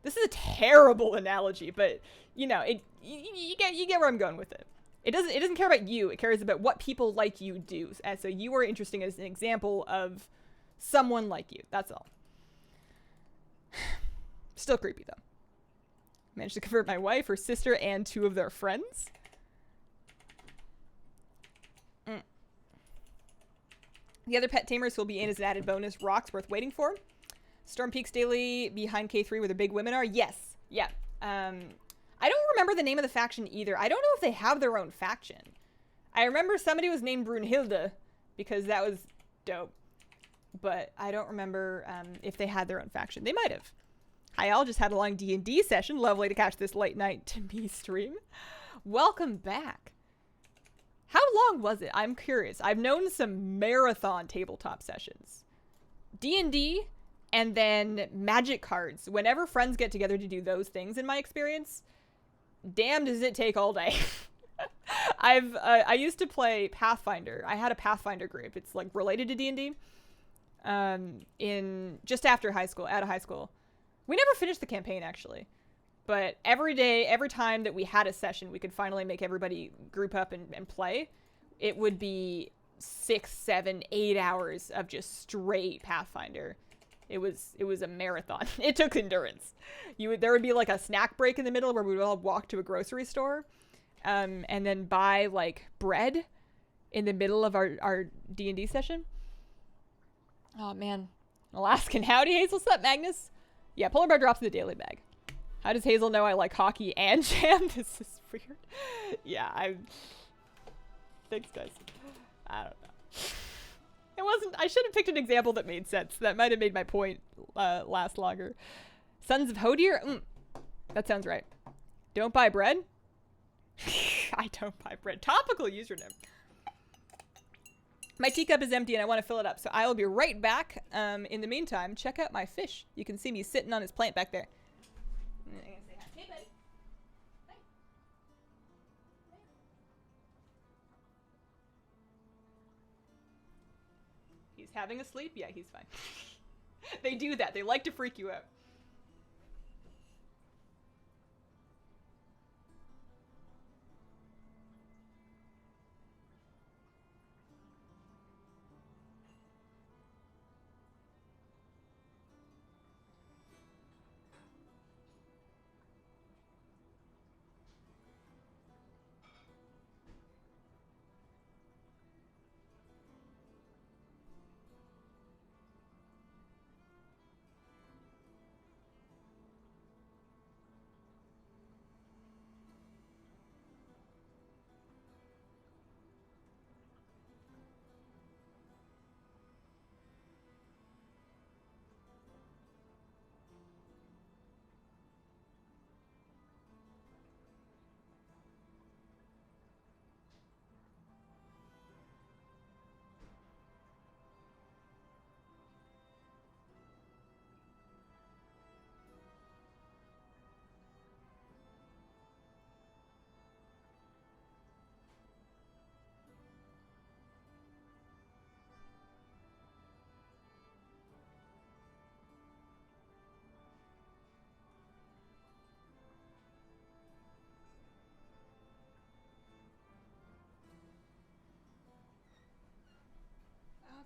This is a terrible analogy, but, you know, you get where I'm going with it. It doesn't care about you. It cares about what people like you do. And so you are interesting as an example of someone like you. That's all. Still creepy, though. Managed to convert my wife, her sister, and 2 of their friends. The other pet tamers will be in as an added bonus. Rocks worth waiting for. Storm Peaks Daily behind K3 where the big women are. Yes. Yeah. I don't remember the name of the faction either. I don't know if they have their own faction. I remember somebody was named Brunhilde because that was dope. But I don't remember if they had their own faction. They might have. Hi, all. Just had a long D&D session. Lovely to catch this late night to me stream. Welcome back. How long was it? I'm curious. I've known some marathon tabletop sessions. D&D and then magic cards. Whenever friends get together to do those things, in my experience, damn does it take all day. I used to play Pathfinder. I had a Pathfinder group. It's like related to D&D. In just after high school, out of high school. We never finished the campaign actually, but every day, every time that we had a session, we could finally make everybody group up and play. It would be 6, 7, 8 hours of just straight Pathfinder. It was a marathon. It took endurance. There would be like a snack break in the middle where we would all walk to a grocery store, and then buy like bread in the middle of our D&D session. Oh man. Alaskan howdy, Hazel. What's up, Magnus? Yeah, polar bear drops in the daily bag. How does Hazel know I like hockey and jam? This is weird. Yeah, thanks, guys. I don't know. It wasn't... I should have picked an example that made sense. That might have made my point last longer. Sons of Hodir? That sounds right. Don't buy bread? I don't buy bread. Topical username. My teacup is empty and I want to fill it up, so I will be right back. In the meantime, check out my fish. You can see me sitting on his plant back there. I'm gonna say hi. Hey, buddy. Hi. Hi. He's having a sleep? Yeah, he's fine. They do that. They like to freak you out.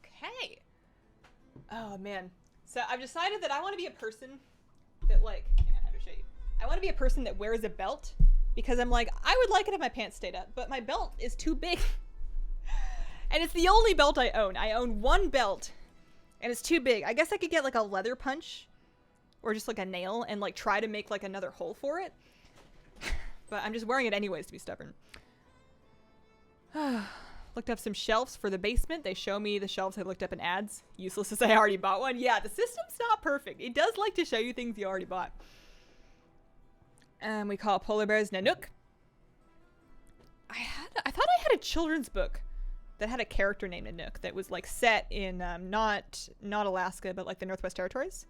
Okay. Oh, man. So I've decided that I want to be a person that, like, hang on, how to show you. I want to be a person that wears a belt because I'm like, I would like it if my pants stayed up, but my belt is too big. And it's the only belt I own. I own one belt and it's too big. I guess I could get like a leather punch or just like a nail and like try to make like another hole for it. But I'm just wearing it anyways to be stubborn. Looked up some shelves for the basement. They show me the shelves I looked up in ads. Useless as I already bought one. Yeah, the system's not perfect. It does like to show you things you already bought. We call polar bears Nanook. I thought I had a children's book that had a character named Nanook that was like set in not Alaska, but like the Northwest Territories.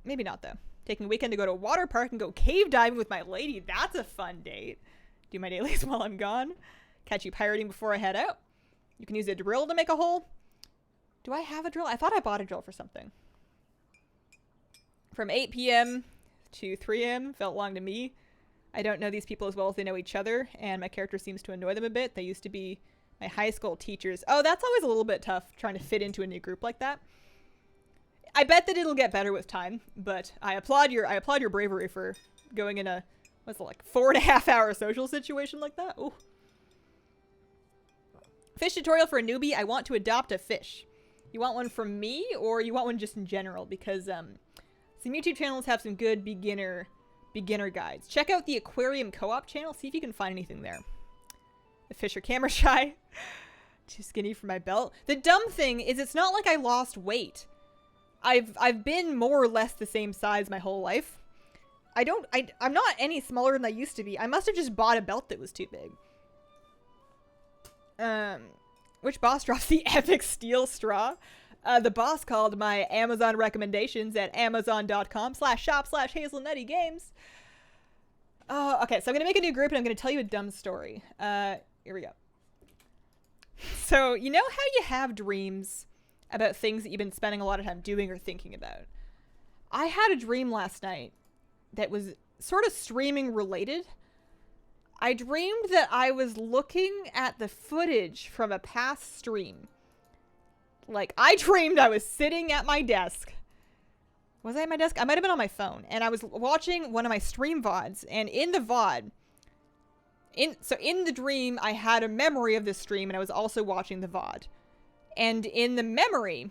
Maybe not though. Taking a weekend to go to a water park and go cave diving with my lady. That's a fun date. Do my dailies while I'm gone. Catch you pirating before I head out. You can use a drill to make a hole. Do I have a drill? I thought I bought a drill for something. From 8 p.m. to 3 a.m. felt long to me. I don't know these people as well as they know each other, and my character seems to annoy them a bit. They used to be my high school teachers. Oh, that's always a little bit tough, trying to fit into a new group like that. I bet that it'll get better with time, but I applaud your bravery for going in a, what's it, like 4.5 hour social situation like that. Ooh. Fish tutorial for a newbie. I want to adopt a fish. You want one from me, or you want one just in general? Because some YouTube channels have some good beginner guides. Check out the aquarium co-op channel. See if you can find anything there. The fish are camera shy. Too skinny for my belt. The dumb thing is it's not like I lost weight. I've been more or less the same size my whole life. I'm not any smaller than I used to be. I must have just bought a belt that was too big. Which boss drops the epic steel straw? The boss called my Amazon recommendations at amazon.com/shop/Hazelnuttygames. Oh, okay, so I'm going to make a new group and I'm going to tell you a dumb story. Here we go. So, you know how you have dreams about things that you've been spending a lot of time doing or thinking about? I had a dream last night that was sort of streaming related. I dreamed that I was looking at the footage from a past stream. Like, I dreamed I was sitting at my desk. Was I at my desk? I might have been on my phone. And I was watching one of my stream VoDs. And in the VoD, in the dream, I had a memory of this stream and I was also watching the VoD. And in the memory,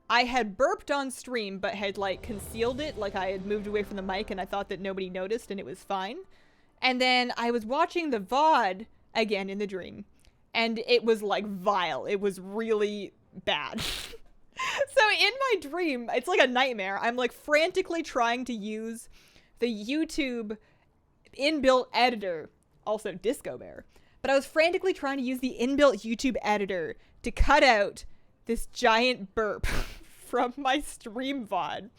I had burped on stream but had, like, concealed it. Like, I had moved away from the mic and I thought that nobody noticed and it was fine. And then I was watching the VoD again in the dream. And it was, like, vile. It was really bad. So in my dream, it's like a nightmare. I'm, like, frantically trying to use the YouTube inbuilt editor, also Disco Bear. But I was frantically trying to use the inbuilt YouTube editor to cut out this giant burp from my stream VoD.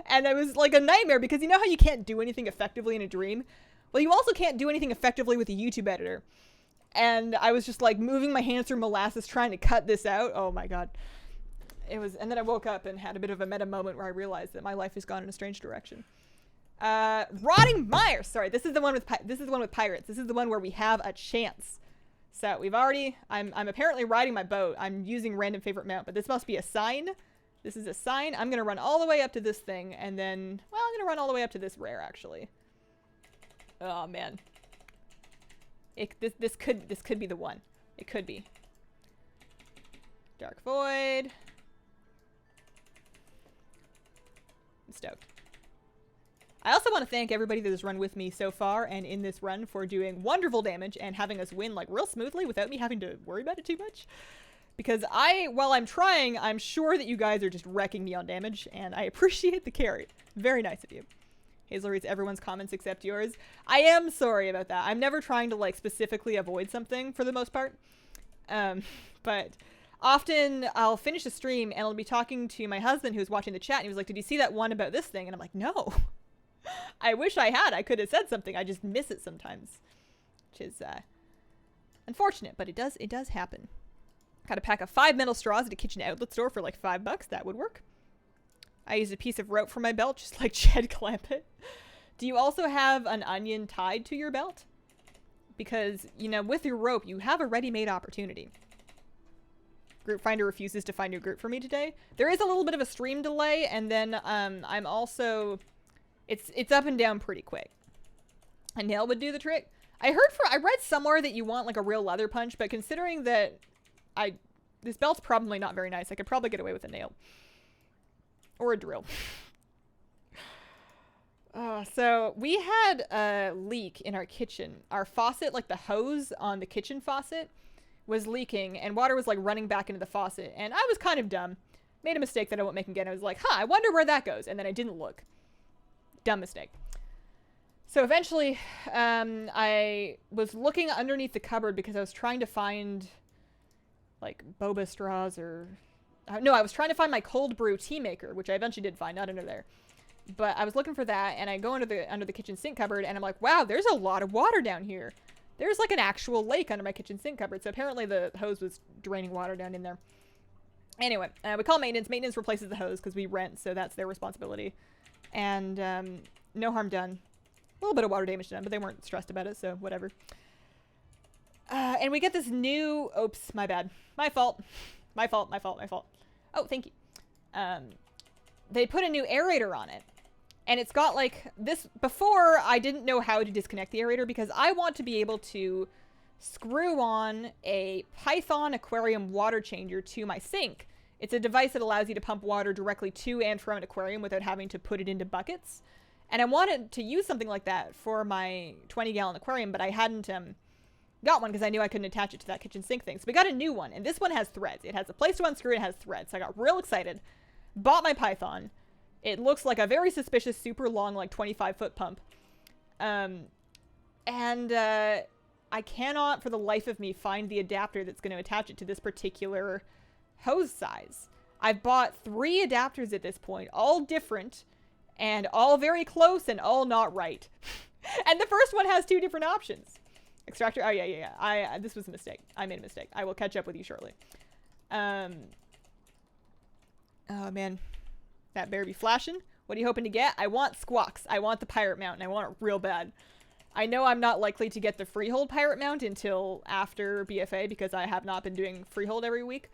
And it was like a nightmare because you know how you can't do anything effectively in a dream? Well, you also can't do anything effectively with the YouTube editor. And I was just like moving my hands through molasses trying to cut this out. Oh my god. It was, and then I woke up and had a bit of a meta moment where I realized that my life has gone in a strange direction. Rotting Mire. Sorry, this is the one with pirates. This is the one where we have a chance. So we've already, I'm apparently riding my boat. I'm using random favorite mount, but this must be a sign. This is a sign. I'm going to run all the way up to this thing and then, well, I'm going to run all the way up to this rare actually. Oh man. This could be the one. It could be. Dark Void. I'm stoked. I also want to thank everybody that has run with me so far and in this run for doing wonderful damage and having us win like real smoothly without me having to worry about it too much. Because while I'm trying, I'm sure that you guys are just wrecking me on damage and I appreciate the carry. Very nice of you. Hazel reads everyone's comments except yours. I am sorry about that. I'm never trying to like specifically avoid something for the most part. But often I'll finish a stream and I'll be talking to my husband who's watching the chat and he was like, did you see that one about this thing? And I'm like, no. I wish I had. I could have said something. I just miss it sometimes. Which is unfortunate, but it does happen. Got a pack of 5 metal straws at a kitchen outlet store for like $5. That would work. I used a piece of rope from my belt, just like Jed Clampett. Do you also have an onion tied to your belt? Because, you know, with your rope, you have a ready-made opportunity. Group Finder refuses to find your group for me today. There is a little bit of a stream delay, and then I'm also... It's up and down pretty quick. A nail would do the trick. I read somewhere that you want like a real leather punch, but considering that this belt's probably not very nice, I could probably get away with a nail. Or a drill. So we had a leak in our kitchen. Our faucet, like the hose on the kitchen faucet, was leaking and water was like running back into the faucet. And I was kind of dumb. Made a mistake that I won't make again. I was like, I wonder where that goes. And then I didn't look. Dumb mistake. So eventually, I was looking underneath the cupboard because I was trying to find like boba straws or... no, I was trying to find my cold brew tea maker, which I eventually did find, not under there. But I was looking for that, and I go under the kitchen sink cupboard, and I'm like, wow, there's a lot of water down here. There's like an actual lake under my kitchen sink cupboard, so apparently the hose was draining water down in there. Anyway, we call maintenance. Maintenance replaces the hose because we rent, so that's their responsibility. And no harm done. A little bit of water damage done, but they weren't stressed about it, so whatever. And we get this new... Oops, my bad. My fault. My fault. Oh, thank you. They put a new aerator on it. And it's got like this... Before, I didn't know how to disconnect the aerator because I want to be able to screw on a Python aquarium water changer to my sink. It's a device that allows you to pump water directly to and from an aquarium without having to put it into buckets. And I wanted to use something like that for my 20-gallon aquarium, but I hadn't got one because I knew I couldn't attach it to that kitchen sink thing. So we got a new one, and this one has threads. It has a place to unscrew, it has threads. So I got real excited, bought my Python. It looks like a very suspicious, super long, like 25-foot pump. I cannot for the life of me find the adapter that's going to attach it to this particular hose size. I've bought 3 adapters at this point, all different, and all very close, and all not right. And the first one has 2 different options. Extractor, oh yeah. This was a mistake. I made a mistake. I will catch up with you shortly. Oh man. That better be flashing. What are you hoping to get? I want squawks. I want the pirate mount, and I want it real bad. I know I'm not likely to get the freehold pirate mount until after BFA because I have not been doing freehold every week.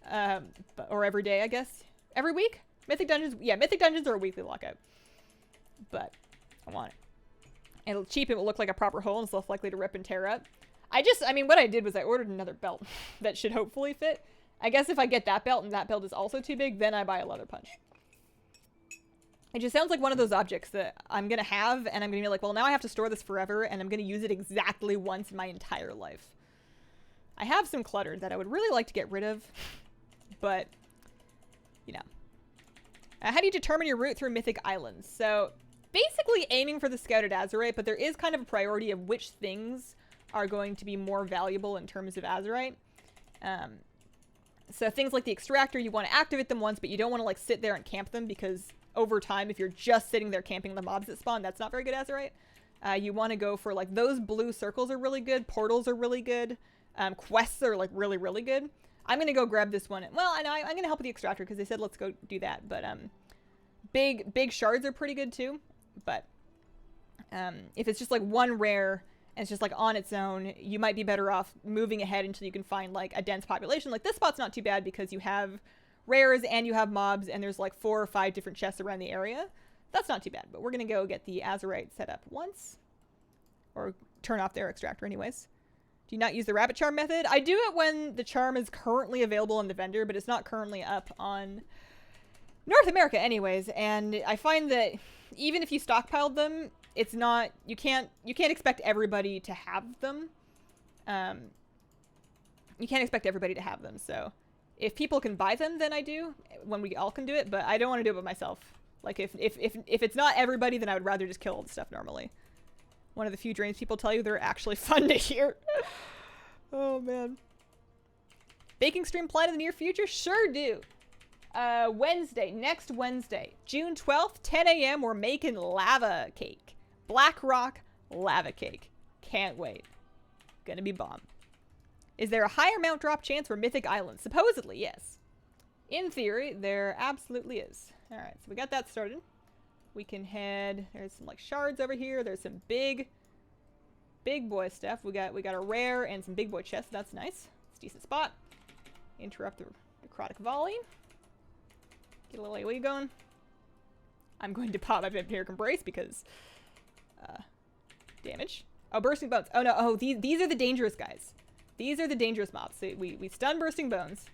Or every day, I guess. Every week? Mythic Dungeons? Yeah, Mythic Dungeons are a weekly lockout. But I want it. It'll cheap, it will look like a proper hole and it's less likely to rip and tear up. I mean, what I did was I ordered another belt that should hopefully fit. I guess if I get that belt and that belt is also too big, then I buy a leather punch. It just sounds like one of those objects that I'm going to have, and I'm going to be like, well, now I have to store this forever, and I'm going to use it exactly once in my entire life. I have some clutter that I would really like to get rid of, but, you know. How do you determine your route through Mythic Islands? So, basically aiming for the Scouted Azurite, but there is kind of a priority of which things are going to be more valuable in terms of Azurite. So things like the Extractor, you want to activate them once, but you don't want to, like, sit there and camp them, because over time, if you're just sitting there camping the mobs that spawn, that's not very good Azurite. You want to go for, like, those blue circles are really good, portals are really good, quests are, like, really, really good. I'm going to go grab this one. Well, I know I'm going to help with the Extractor, because they said let's go do that, but big shards are pretty good, too. But if it's just, like, one rare, and it's just, like, on its own, you might be better off moving ahead until you can find, like, a dense population. Like, this spot's not too bad, because you have rares and you have mobs, and there's like 4 or 5 different chests around the area. That's not too bad, but we're gonna go get the Azurite set up once, or turn off their Extractor anyways. Do you not use the rabbit charm method? I do it when the charm is currently available in the vendor, but it's not currently up on North America anyways, and I find that even if you stockpiled them, it's not, you can't expect everybody to have them. You can't expect everybody to have them, so if people can buy them, then I do, when we all can do it, but I don't want to do it by myself. Like, if it's not everybody, then I would rather just kill all the stuff normally. One of the few dreams people tell you they're actually fun to hear. Oh, man. Baking stream planned in the near future? Sure do. Wednesday, next Wednesday, June 12th, 10 a.m., we're making lava cake. Black rock lava cake. Can't wait. Gonna be bomb. Is there a higher mount drop chance for Mythic Islands? Supposedly, yes. In theory, there absolutely is. Alright, so we got that started. We can head... There's some, like, shards over here. There's some big boy stuff. We got a rare and some big boy chests. That's nice. It's a decent spot. Interrupt the necrotic volley. Get a little AoE going. I'm going to pop my Vampiric Embrace because... damage. Oh, Bursting Bones. Oh, no. Oh, these are the dangerous guys. These are the dangerous mobs. So we stun Bursting Bones.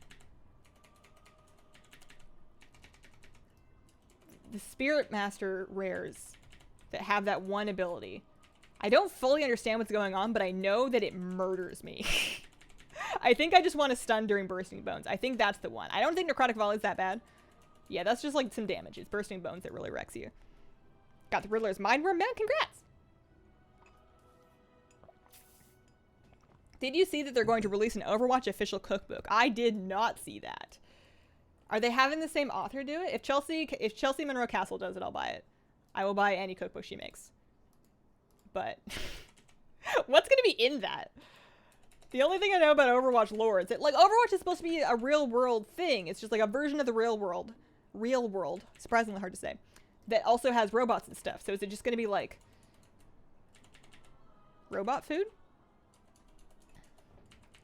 The Spirit Master rares that have that one ability. I don't fully understand what's going on, but I know that it murders me. I think I just want to stun during Bursting Bones. I think that's the one. I don't think Necrotic Volley is that bad. Yeah, that's just like some damage. It's Bursting Bones that really wrecks you. Got the Riddler's Mindworm Mount. Congrats! Did you see that they're going to release an Overwatch official cookbook? I did not see that. Are they having the same author do it? If Chelsea Monroe Castle does it, I'll buy it. I will buy any cookbook she makes. But what's going to be in that? The only thing I know about Overwatch lore is that, like, Overwatch is supposed to be a real world thing. It's just like a version of the real world, surprisingly hard to say, that also has robots and stuff. So is it just going to be like robot food?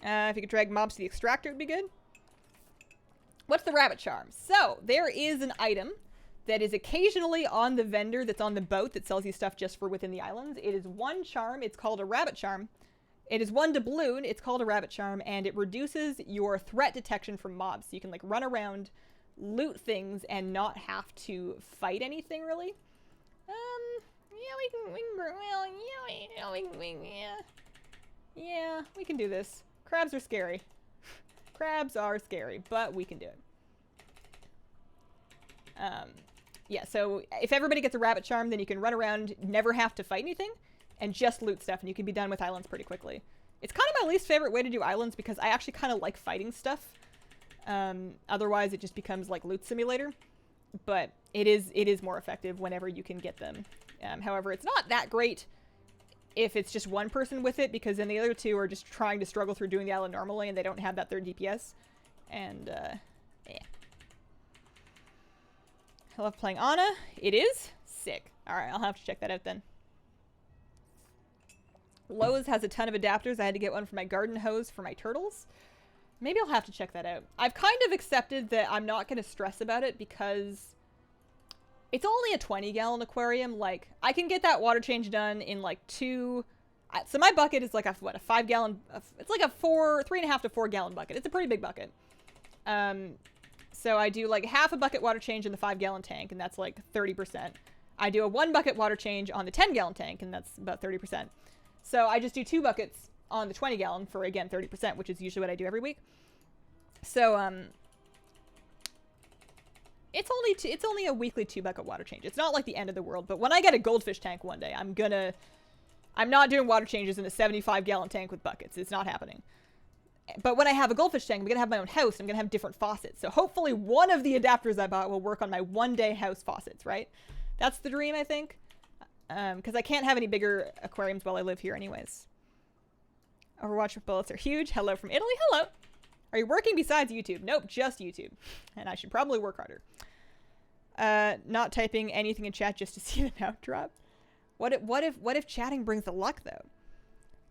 If you could drag mobs to the Extractor, it would be good. What's the rabbit charm? So there is an item that is occasionally on the vendor that's on the boat that sells you stuff just for within the islands. It is one charm. It's called a rabbit charm. It is one doubloon. It's called a rabbit charm, and it reduces your threat detection from mobs. So you can, like, run around, loot things, and not have to fight anything, really. Yeah. Yeah, we can do this. Crabs are scary. Crabs are scary, but we can do it. Yeah, so if everybody gets a rabbit charm, then you can run around, never have to fight anything, and just loot stuff, and you can be done with islands pretty quickly. It's kind of my least favorite way to do islands because I actually kind of like fighting stuff. Otherwise, it just becomes like loot simulator. But it is more effective whenever you can get them. However, it's not that great if it's just one person with it, because then the other two are just trying to struggle through doing the island normally, and they don't have that third DPS. And, yeah. I love playing Ana. It is sick. Alright, I'll have to check that out then. Lowe's has a ton of adapters. I had to get one for my garden hose for my turtles. Maybe I'll have to check that out. I've kind of accepted that I'm not going to stress about it because it's only a 20-gallon aquarium. Like, I can get that water change done in like 2... So my bucket is like a 5-gallon... It's like a 3.5 to 4-gallon bucket. It's a pretty big bucket. So I do like half a bucket water change in the 5-gallon tank, and that's like 30%. I do a 1 bucket water change on the 10-gallon tank, and that's about 30%. So I just do 2 buckets on the 20-gallon for, again, 30%, which is usually what I do every week. So, it's only a weekly 2-bucket water change. It's not like the end of the world, but when I get a goldfish tank one day, I'm not doing water changes in a 75-gallon tank with buckets. It's not happening. But when I have a goldfish tank, I'm going to have my own house. I'm going to have different faucets. So hopefully one of the adapters I bought will work on my one-day house faucets, right? That's the dream, I think. Because I can't have any bigger aquariums while I live here anyways. Overwatch bullets are huge. Hello from Italy. Hello. Are you working besides YouTube? Nope, just YouTube. And I should probably work harder. Not typing anything in chat just to see the note drop. What if chatting brings the luck, though?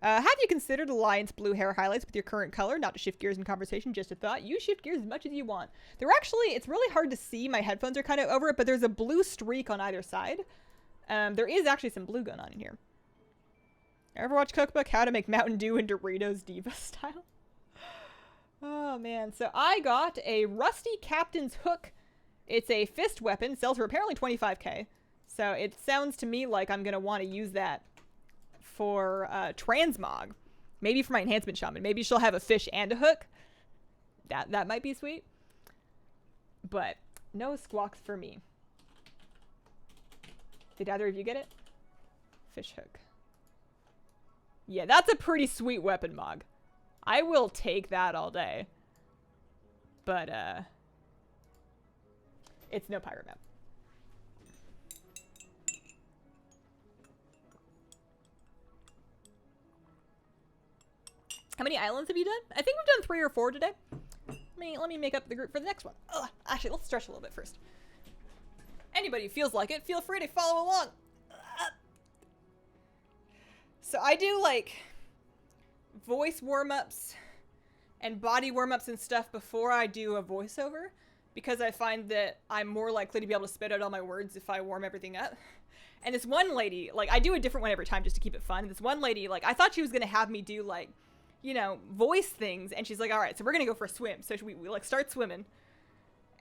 Have you considered Alliance blue hair highlights with your current color? Not to shift gears in conversation, just a thought. You shift gears as much as you want. It's really hard to see. My headphones are kind of over it, but there's a blue streak on either side. There is actually some blue going on in here. Overwatch cookbook, how to make Mountain Dew and Doritos Diva style. Oh, man. So I got a Rusty Captain's Hook. It's a fist weapon. Sells for apparently 25k. So it sounds to me like I'm going to want to use that for transmog. Maybe for my enhancement shaman. Maybe she'll have a fish and a hook. That might be sweet. But no squawks for me. Did either of you get it? Fish hook. Yeah, that's a pretty sweet weapon mog. I will take that all day. But, it's no pirate map. How many islands have you done? I think we've done 3 or 4 today. Let me make up the group for the next one. Ugh, actually, let's stretch a little bit first. Anybody who feels like it, feel free to follow along. So I do like voice warm-ups and body warm-ups and stuff before I do a voiceover, because I find that I'm more likely to be able to spit out all my words if I warm everything up. And this one lady, like, I do a different one every time just to keep it fun. And this one lady, like, I thought she was going to have me do, like, you know, voice things. And she's like, all right, so we're going to go for a swim. So we like, start swimming.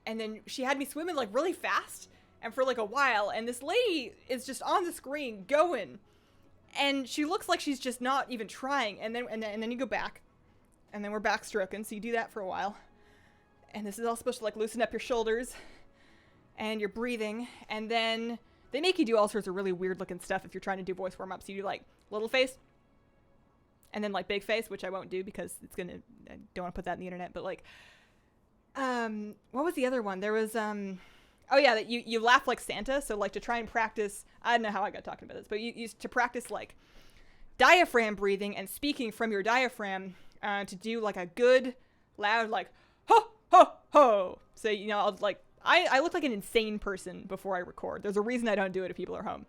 And then she had me swimming, like, really fast and for, like, a while. And this lady is just on the screen going. And she looks like she's just not even trying. And then you go back. And then we're backstroking. So you do that for a while. And this is all supposed to, like, loosen up your shoulders. And you're breathing. And then they make you do all sorts of really weird looking stuff if you're trying to do voice warm-ups. You do, like, little face. And then, like, big face, which I won't do because it's gonna... I don't want to put that in the internet. But, like... what was the other one? There was, oh, yeah, that you laugh like Santa. So, like, to try and practice... I don't know how I got talking about this. But you to practice, like, diaphragm breathing and speaking from your diaphragm to do, like, a good, loud, like, ho, ho, ho. So, you know, I'll, like... I look like an insane person before I record. There's a reason I don't do it if people are home.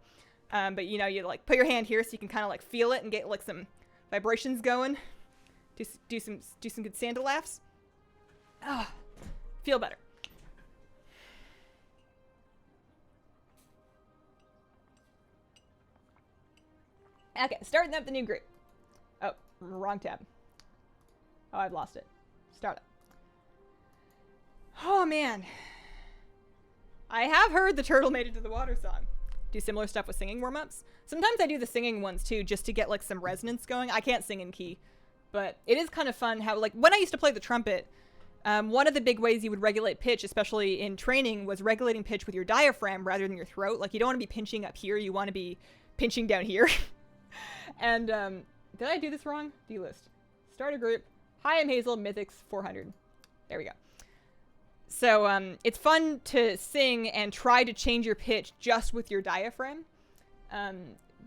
But, you know, you, like, put your hand here so you can kind of, like, feel it and get, like, some vibrations going. Do some good Santa laughs. Oh, feel better. Okay, starting up the new group. Oh, wrong tab. Oh, I've lost it. Start up. Oh, man. I have heard the turtle made it to the water song. do similar stuff with singing warm-ups. Sometimes I do the singing ones too, just to get like some resonance going. I can't sing in key, but it is kind of fun how, like, when I used to play the trumpet, one of the big ways you would regulate pitch, especially in training, was regulating pitch with your diaphragm rather than your throat. Like, you don't want to be pinching up here, you want to be pinching down here. And did I do this wrong? D-list. Start a group. Hi, I'm Hazel, Mythics 400. There we go. So it's fun to sing and try to change your pitch just with your diaphragm.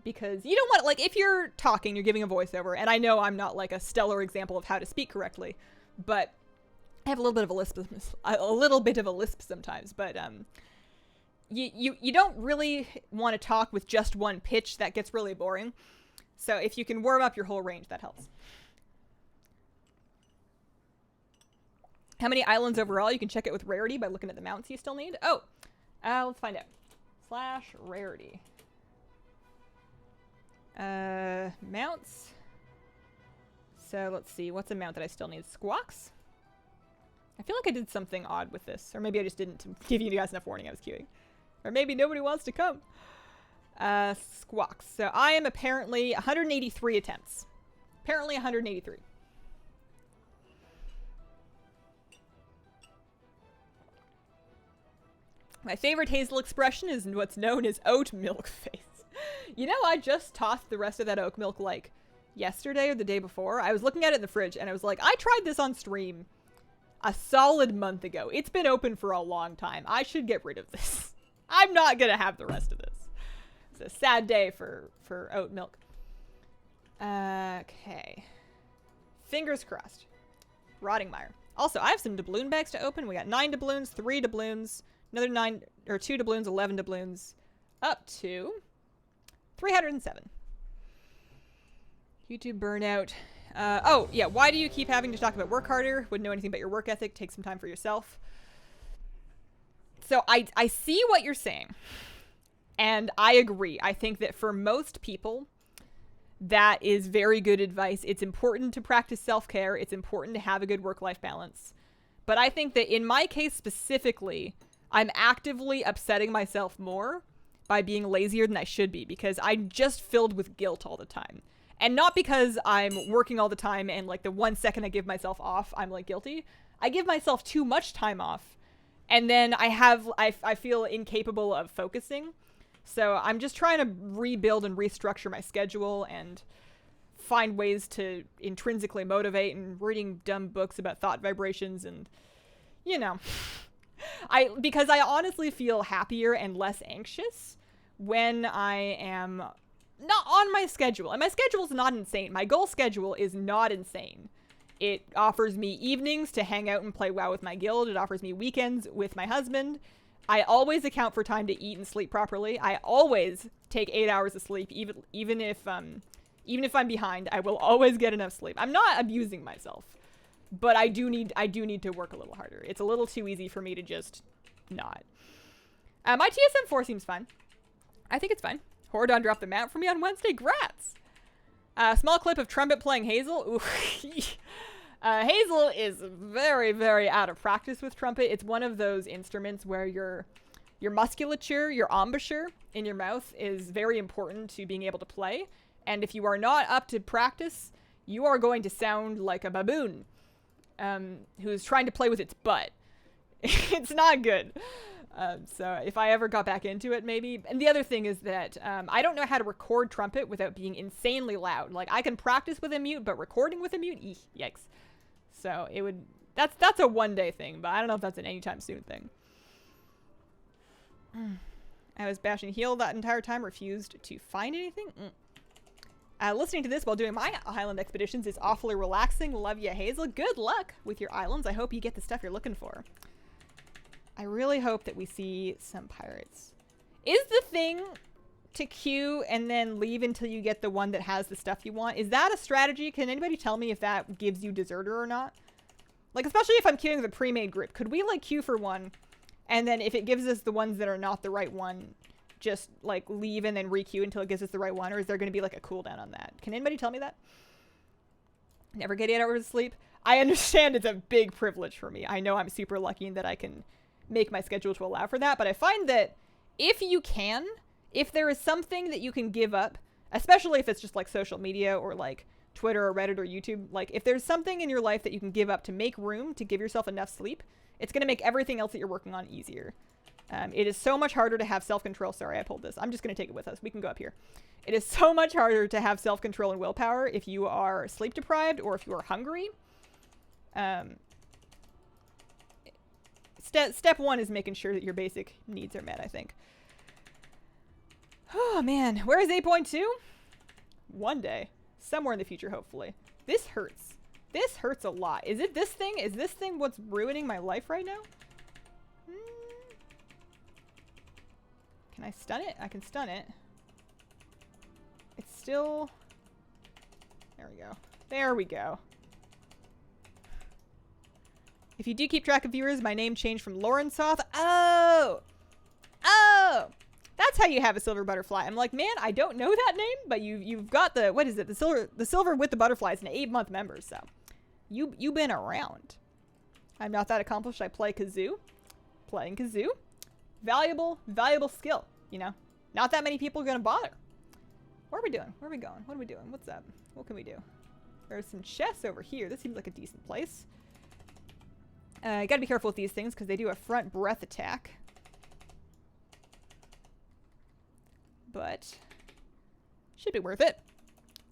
Because you don't want, like, if you're talking, you're giving a voiceover, and I know I'm not like a stellar example of how to speak correctly, but I have a little bit of a lisp sometimes, but you don't really want to talk with just one pitch. That gets really boring. So if you can warm up your whole range, that helps. How many islands overall? You can check it with rarity by looking at the mounts you still need. Oh, let's find out. /rarity. Mounts. So let's see. What's a mount that I still need? Squawks? I feel like I did something odd with this. Or maybe I just didn't give you guys enough warning I was queuing. Or maybe nobody wants to come. Squawks. So I am apparently 183 attempts. Apparently 183. My favorite Hazel expression is what's known as oat milk face. You know, I just tossed the rest of that oat milk like yesterday or the day before. I was looking at it in the fridge and I was like, I tried this on stream a solid month ago. It's been open for a long time. I should get rid of this. I'm not gonna have the rest of this. It's a sad day for oat milk. Okay. Fingers crossed. Rotting mire. Also, I have some doubloon bags to open. We got 9 doubloons, 3 doubloons, another 9, or 2 doubloons, 11 doubloons, up to 307. YouTube burnout. Oh, yeah, why do you keep having to talk about work harder? Wouldn't know anything about your work ethic. Take some time for yourself. So I see what you're saying. And I agree. I think that for most people, that is very good advice. It's important to practice self-care. It's important to have a good work-life balance. But I think that in my case specifically, I'm actively upsetting myself more by being lazier than I should be, because I'm just filled with guilt all the time. And not because I'm working all the time and like the 1 second I give myself off, I'm like guilty. I give myself too much time off. And then I feel incapable of focusing. So I'm just trying to rebuild and restructure my schedule and find ways to intrinsically motivate, and reading dumb books about thought vibrations and, you know, because I honestly feel happier and less anxious when I am not on my schedule. And my schedule is not insane. My goal schedule is not insane. It offers me evenings to hang out and play WoW with my guild. It offers me weekends with my husband. I always account for time to eat and sleep properly. I always take 8 hours of sleep, even if I'm behind. I will always get enough sleep. I'm not abusing myself, but I do need to work a little harder. It's a little too easy for me to just not. My TSM4 seems fine. I think it's fine. Hordon dropped the mount for me on Wednesday. Grats. Small clip of trumpet playing Hazel. Ooh. Hazel is very, very out of practice with trumpet. It's one of those instruments where your musculature, your embouchure in your mouth is very important to being able to play. And if you are not up to practice, you are going to sound like a baboon who's trying to play with its butt. It's not good. So if I ever got back into it, maybe. And the other thing is that I don't know how to record trumpet without being insanely loud. Like, I can practice with a mute, but recording with a mute, yikes. So it would, that's a one-day thing, but I don't know if that's an anytime soon thing. I was bashing heal that entire time, refused to find anything. Listening to this while doing my island expeditions is awfully relaxing. Love ya, Hazel. Good luck with your islands. I hope you get the stuff you're looking for. I really hope that we see some pirates. Is the thing to queue and then leave until you get the one that has the stuff you want? Is that a strategy? Can anybody tell me if that gives you deserter or not? Like, especially if I'm queuing the pre-made group. Could we, like, queue for one, and then if it gives us the ones that are not the right one, just, like, leave and then re-queue until it gives us the right one? Or is there going to be, like, a cooldown on that? Can anybody tell me that? Never get 8 hours of sleep? I understand it's a big privilege for me. I know I'm super lucky in that I can make my schedule to allow for that, but I find that if you can, if there is something that you can give up, especially if it's just like social media or like Twitter or Reddit or YouTube, like if there's something in your life that you can give up to make room to give yourself enough sleep, it's going to make everything else that you're working on easier. It is so much harder to have self-control. Sorry, I pulled this. I'm just going to take it with us. We can go up here. It is so much harder to have self-control and willpower if you are sleep deprived or if you are hungry. Step one is making sure that your basic needs are met, I think. Oh, man. Where is 8.2? One day. Somewhere in the future, hopefully. This hurts. This hurts a lot. Is it this thing? Is this thing what's ruining my life right now? Can I stun it? I can stun it. It's still... There we go. There we go. If you do keep track of viewers, my name changed from Lauren Soth. Oh! Oh! That's how you have a silver butterfly. I'm like, man, I don't know that name, but you've got the, what is it? The silver with the butterfly is an 8-month member, so you've been around. I'm not that accomplished. I play kazoo. Playing kazoo. Valuable skill, you know? Not that many people are gonna bother. What are we doing? Where are we going? What are we doing? What's up? What can we do? There's some chests over here. This seems like a decent place. You gotta be careful with these things because they do a front breath attack. But should be worth it.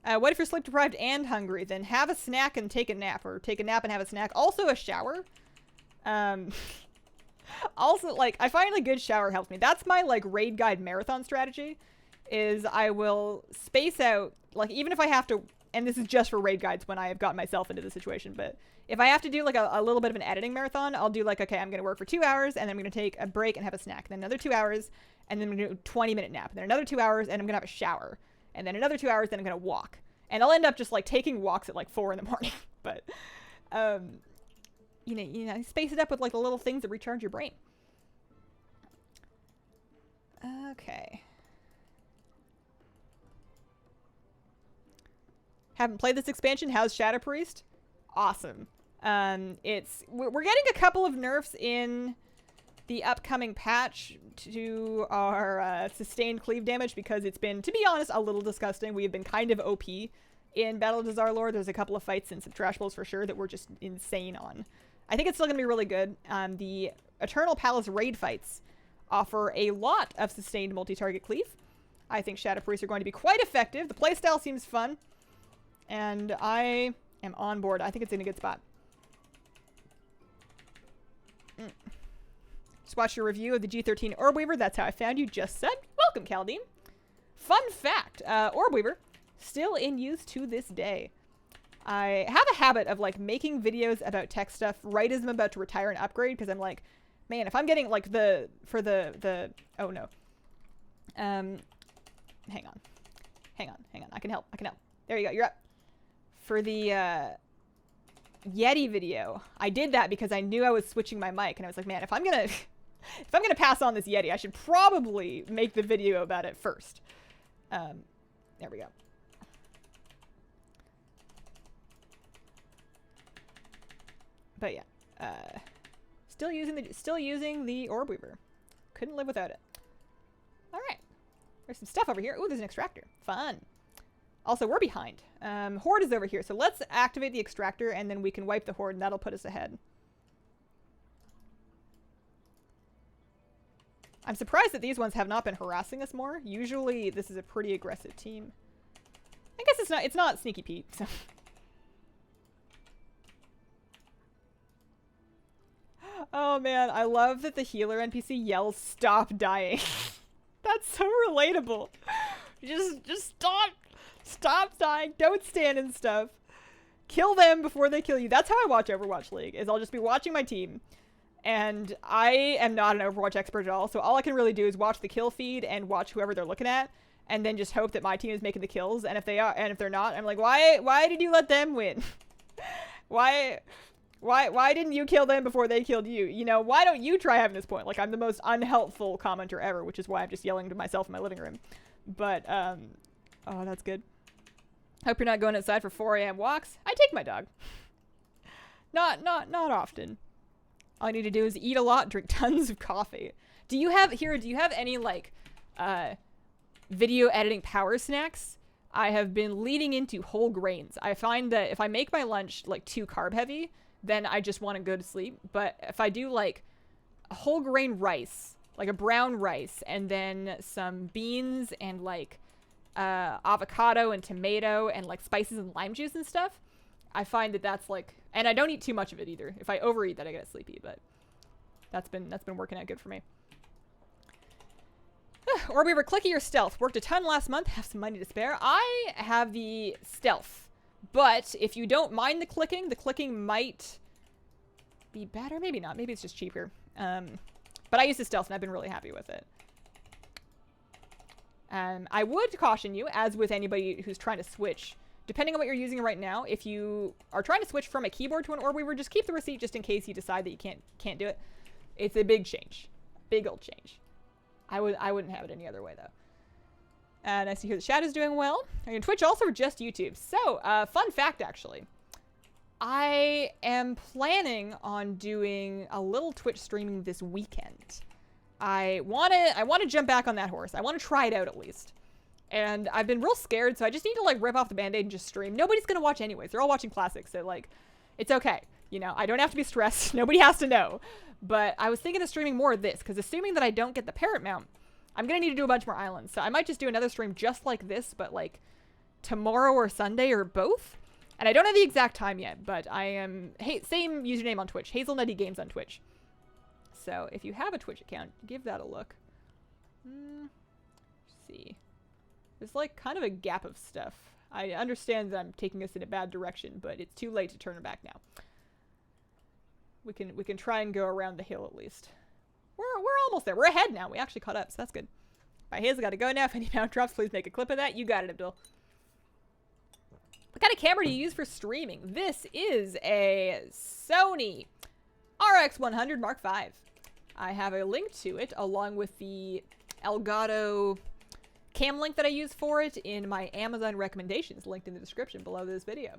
What if you're sleep deprived and hungry? Then have a snack and take a nap, or take a nap and have a snack. Also a shower. Also, like, I find a good shower helps me. That's my, like, raid guide marathon strategy, is I will space out, like, even if I have to, and this is just for raid guides when I have gotten myself into the situation, but if I have to do, like, a little bit of an editing marathon, I'll do, like, okay, I'm going to work for 2 hours, and then I'm going to take a break and have a snack, and then another 2 hours, and then I'm going to do a 20-minute nap, and then another 2 hours, and I'm going to have a shower, and then another 2 hours, then I'm going to walk. And I'll end up just, like, taking walks at, like, 4 in the morning, but, you know, space it up with, like, the little things that recharge your brain. Okay. Haven't played this expansion. How's Shadow Priest? Awesome. We're getting a couple of nerfs in the upcoming patch to our sustained cleave damage because it's been, to be honest, a little disgusting. We have been kind of OP in Battle of the Zarlord. There's a couple of fights and some trash bowls for sure that we're just insane on. I think it's still going to be really good. The Eternal Palace raid fights offer a lot of sustained multi-target cleave. I think Shadow Priests are going to be quite effective. The playstyle seems fun. And I am on board. I think it's in a good spot. Just watched your review of the G13 Orb Weaver. That's how I found you. Just said. Welcome, Caldine. Fun fact. Orb Weaver, still in use to this day. I have a habit of, like, making videos about tech stuff right as I'm about to retire and upgrade, because I'm like, man, if I'm getting, like, oh no. Hang on. I can help. There you go. You're up. For the, Yeti video, I did that because I knew I was switching my mic, and I was like, man, if I'm gonna pass on this Yeti, I should probably make the video about it first. There we go. But yeah, still using the Orb Weaver. Couldn't live without it. All right, there's some stuff over here. Ooh, there's an extractor. Fun. Also, we're behind. Horde is over here, so let's activate the extractor, and then we can wipe the Horde, and that'll put us ahead. I'm surprised that these ones have not been harassing us more. Usually, this is a pretty aggressive team. I guess it's not Sneaky Pete, so. Oh man, I love that the healer NPC yells, "Stop dying." That's so relatable. Just stop. Stop dying. Don't stand and stuff. Kill them before they kill you. That's how I watch Overwatch League, is I'll just be watching my team. And I am not an Overwatch expert at all, so all I can really do is watch the kill feed and watch whoever they're looking at, and then just hope that my team is making the kills. And if they are, and if they're not, I'm like, why did you let them win? Why didn't you kill them before they killed you? You know, why don't you try having this point? Like, I'm the most unhelpful commenter ever, which is why I'm just yelling to myself in my living room. But, oh, that's good. Hope you're not going outside for 4 a.m. walks. I take my dog. Not often. All I need to do is eat a lot, drink tons of coffee. Do you have any, like, video editing power snacks, I have been leaning into whole grains. I find that if I make my lunch like too carb heavy, then I just want to go to sleep. But if I do like a whole grain rice, like a brown rice, and then some beans and like avocado and tomato and like spices and lime juice and stuff, I find that that's like, and I don't eat too much of it either. If I overeat that, I get sleepy, but that's been working out good for me. Or we were clicky or stealth. Worked a ton last month. Have some money to spare. I have the stealth, but if you don't mind the clicking might be better. Maybe not. Maybe it's just cheaper. But I use the stealth and I've been really happy with it. I would caution you, as with anybody who's trying to switch, depending on what you're using right now, if you are trying to switch from a keyboard to an orb weaver, just keep the receipt just in case you decide that you can't do it. It's a big change. Big old change. I wouldn't have it any other way, though. Nice to hear the chat is doing well. Are you on Twitch also or just YouTube? So, fun fact, actually. I am planning on doing a little Twitch streaming this weekend. I want to jump back on that horse. I want to try it out at least. And I've been real scared, so I just need to like rip off the band-aid and just stream. Nobody's going to watch anyways. They're all watching classics, so like, it's okay. You know, I don't have to be stressed. Nobody has to know. But I was thinking of streaming more of this, because assuming that I don't get the parrot mount, I'm going to need to do a bunch more islands. So I might just do another stream just like this, but like tomorrow or Sunday or both. And I don't have the exact time yet, but I am, hey, same username on Twitch, Hazelnuttygames on Twitch. So if you have a Twitch account, give that a look. Let's see. There's like kind of a gap of stuff. I understand that I'm taking us in a bad direction, but it's too late to turn it back now. We can try and go around the hill at least. We're almost there. We're ahead now. We actually caught up, so that's good. Bye, Hazel. Gotta go now. If any mount drops, please make a clip of that. You got it, Abdul. What kind of camera do you use for streaming? This is a Sony RX100 Mark V. I have a link to it along with the Elgato cam link that I use for it in my Amazon recommendations, linked in the description below this video.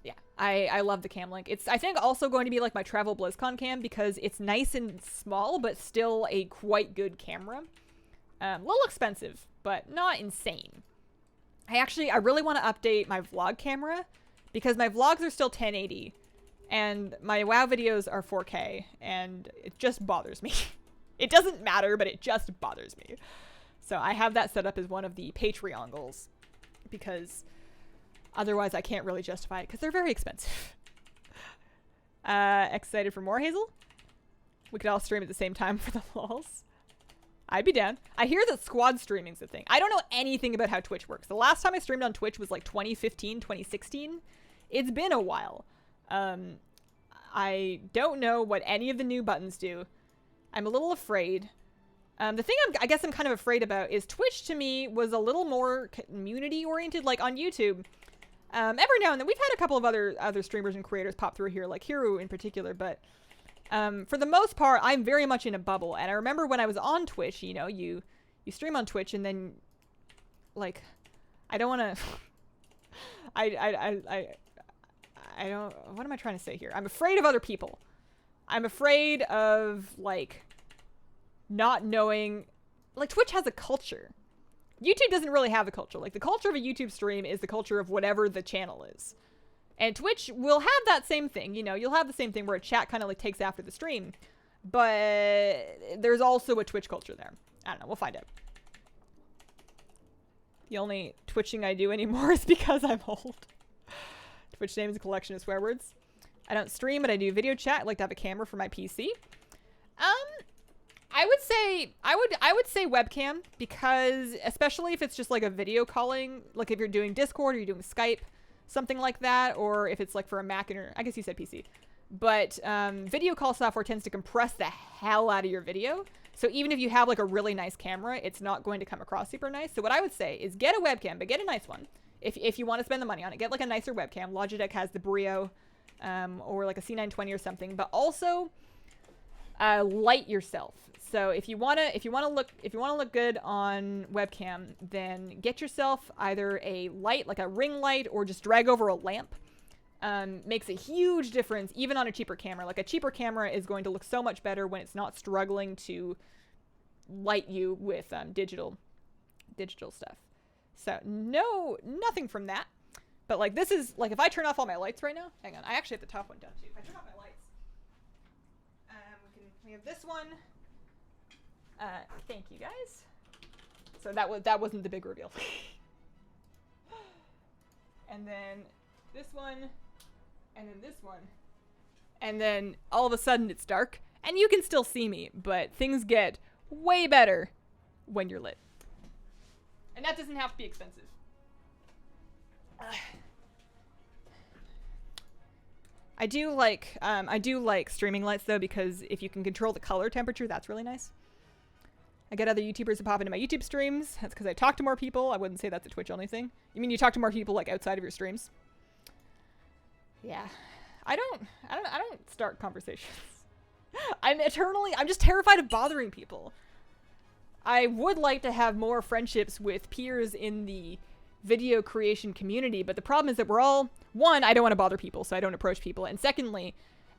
Yeah, I love the cam link. It's, I think, also going to be like my travel BlizzCon cam because it's nice and small, but still a quite good camera. A little expensive, but not insane. I really want to update my vlog camera because my vlogs are still 1080 and my WoW videos are 4K and it just bothers me. It doesn't matter, but it just bothers me. So I have that set up as one of the Patreon goals because otherwise I can't really justify it because they're very expensive. Excited for more, Hazel? We could all stream at the same time for the lols. I'd be down. I hear that squad streaming's a thing. I don't know anything about how Twitch works. The last time I streamed on Twitch was like 2015, 2016. It's been a while. I don't know what any of the new buttons do. I'm a little afraid. The thing I guess I'm kind of afraid about is Twitch to me was a little more community oriented, like on YouTube. Every now and then we've had a couple of other streamers and creators pop through here, like Hiru in particular, but for the most part, I'm very much in a bubble. And I remember when I was on Twitch, you know, you stream on Twitch and then, like, I don't want to, I don't, what am I trying to say here? I'm afraid of other people. I'm afraid of, like, not knowing, like, Twitch has a culture. YouTube doesn't really have a culture. Like, the culture of a YouTube stream is the culture of whatever the channel is. And Twitch will have that same thing, you know, you'll have the same thing where a chat kind of like takes after the stream, but there's also a Twitch culture there. I don't know, we'll find out. The only twitching I do anymore is because I'm old. Twitch name is a collection of swear words. I don't stream, but I do video chat. I like to have a camera for my PC. I would say webcam because especially if it's just like a video calling, like if you're doing Discord or you're doing Skype, something like that, or if it's like for a Mac, or I guess you said PC. But video call software tends to compress the hell out of your video. So even if you have like a really nice camera, it's not going to come across super nice. So what I would say is get a webcam, but get a nice one. If you want to spend the money on it, get like a nicer webcam. Logitech has the Brio, or like a C920 or something. But also light yourself. So if you wanna look good on webcam, then get yourself either a light, like a ring light, or just drag over a lamp. Makes a huge difference, even on a cheaper camera. Like a cheaper camera is going to look so much better when it's not struggling to light you with digital. digital stuff. So nothing from that. But like this is like if I turn off all my lights right now, hang on, I actually have the top one down too. If I turn off my lights, we have this one. Thank you guys. So that wasn't the big reveal. And then this one, and then this one, and then all of a sudden it's dark, and you can still see me, but things get way better when you're lit. And that doesn't have to be expensive. I do like streaming lights though, because if you can control the color temperature, that's really nice. I get other YouTubers to pop into my YouTube streams. That's because I talk to more people. I wouldn't say that's a Twitch only thing. You mean you talk to more people like outside of your streams? Yeah. I don't start conversations. I'm just terrified of bothering people. I would like to have more friendships with peers in the video creation community, but the problem is that we're all, one, I don't want to bother people, so I don't approach people, and secondly,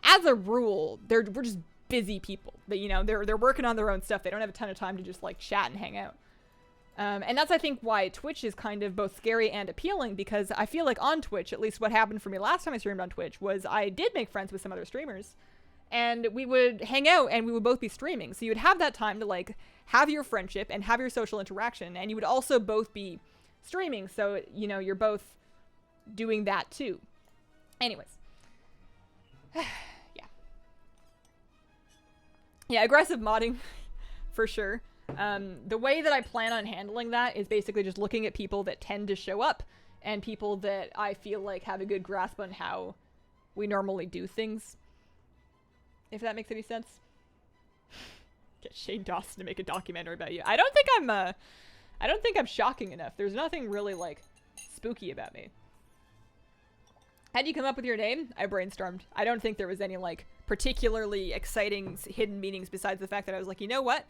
as a rule, we're just busy people. That, you know, they're working on their own stuff. They don't have a ton of time to just like chat and hang out. And that's, I think, why Twitch is kind of both scary and appealing, because I feel like on Twitch, at least what happened for me last time I streamed on Twitch, was I did make friends with some other streamers, and we would hang out and we would both be streaming. So you would have that time to like have your friendship and have your social interaction, and you would also both be streaming. So, you know, you're both doing that too. Anyways. Yeah, aggressive modding for sure. The way that I plan on handling that is basically just looking at people that tend to show up and people that I feel like have a good grasp on how we normally do things. If that makes any sense. Get Shane Dawson to make a documentary about you. I don't think I'm shocking enough. There's nothing really like spooky about me. How do you come up with your name? I brainstormed. I don't think there was any like particularly exciting hidden meanings besides the fact that I was like, you know what?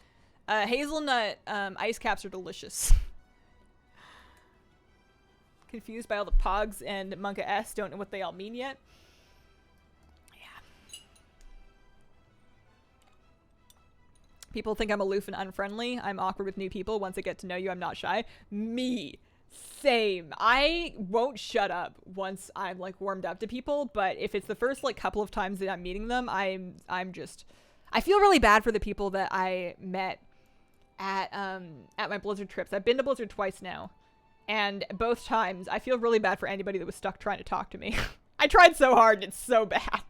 Hazelnut ice caps are delicious. Confused by all the Pogs and Monka S. Don't know what they all mean yet. Yeah. People think I'm aloof and unfriendly. I'm awkward with new people. Once I get to know you, I'm not shy. Me. Same. I won't shut up once I'm like warmed up to people, but if it's the first like couple of times that I'm meeting them, I feel really bad for the people that I met at my Blizzard trips. I've been to Blizzard twice now, and both times I feel really bad for anybody that was stuck trying to talk to me. I tried so hard and it's so bad.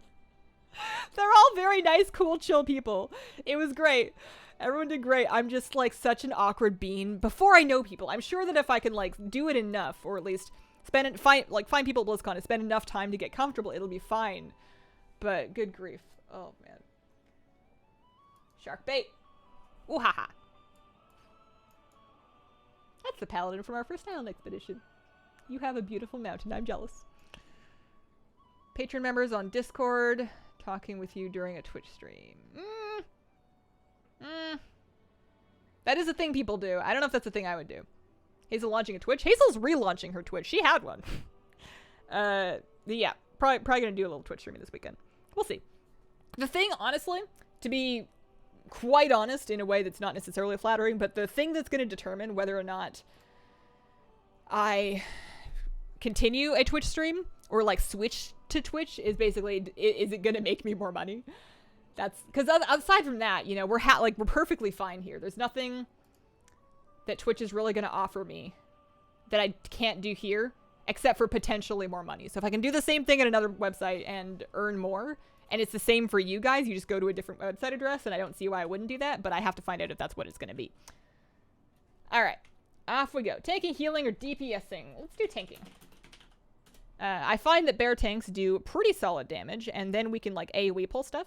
They're all very nice, cool, chill people. It was great. Everyone did great. I'm just like such an awkward bean before I know people. I'm sure that if I can like do it enough, or at least find people at BlizzCon and spend enough time to get comfortable, it'll be fine. But good grief. Oh man. Shark bait. Ooh ha ha. That's the paladin from our first island expedition. You have a beautiful mountain. I'm jealous. Patron members on Discord talking with you during a Twitch stream. That is a thing people do. I don't know if that's a thing I would do. Hazel launching a Twitch? Hazel's relaunching her Twitch. She had one. Yeah, probably gonna do a little Twitch streaming this weekend. We'll see. The thing, honestly, to be quite honest in a way that's not necessarily flattering, but the thing that's gonna determine whether or not I continue a Twitch stream or like switch to Twitch is basically, is it gonna make me more money? That's because aside from that, you know, we're perfectly fine here. There's nothing that Twitch is really going to offer me that I can't do here, except for potentially more money. So if I can do the same thing at another website and earn more, and it's the same for you guys, you just go to a different website address, and I don't see why I wouldn't do that, but I have to find out if that's what it's going to be. All right, off we go. Tanking, healing, or DPSing? Let's do tanking. I find that bear tanks do pretty solid damage, and then we can like AoE pull stuff.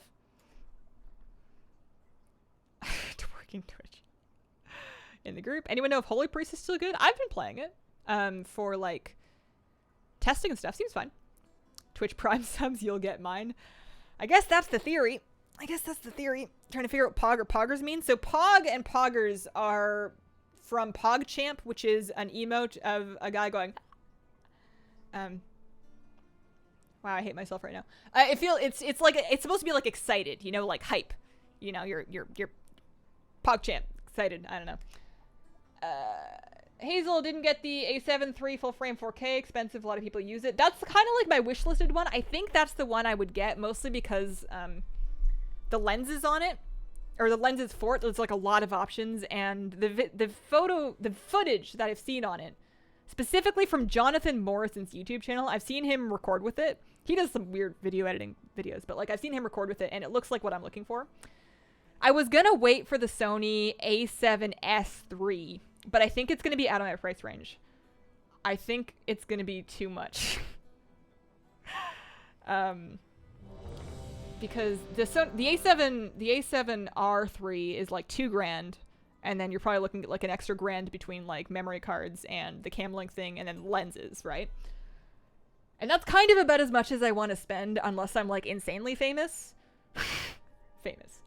Twerking Twitch in the group. Anyone know if Holy Priest is still good? I've been playing it for like testing and stuff. Seems fine. Twitch Prime subs, you'll get mine. I guess that's the theory. Trying to figure out what Pog or Poggers mean. So Pog and Poggers are from PogChamp, which is an emote of a guy going wow, I hate myself right now. I feel it's like it's supposed to be like excited, you know, like hype. You know, you're PogChamp excited. I don't know. Hazel didn't get the A7 III full frame 4K, expensive, a lot of people use it. That's kind of like my wish listed one. I think that's the one I would get, mostly because the lenses on it, or the lenses for it, there's like a lot of options, and the footage that I've seen on it, specifically from Jonathan Morrison's YouTube channel, I've seen him record with it. He does some weird video editing videos, but like I've seen him record with it, and it looks like what I'm looking for. I was gonna wait for the Sony A7S III, but I think it's gonna be out of my price range. I think it's gonna be too much. Because the A7R III is like $2,000, and then you're probably looking at like an extra grand between like memory cards and the cam link thing, and then lenses, right? And that's kind of about as much as I want to spend, unless I'm like insanely famous. famous.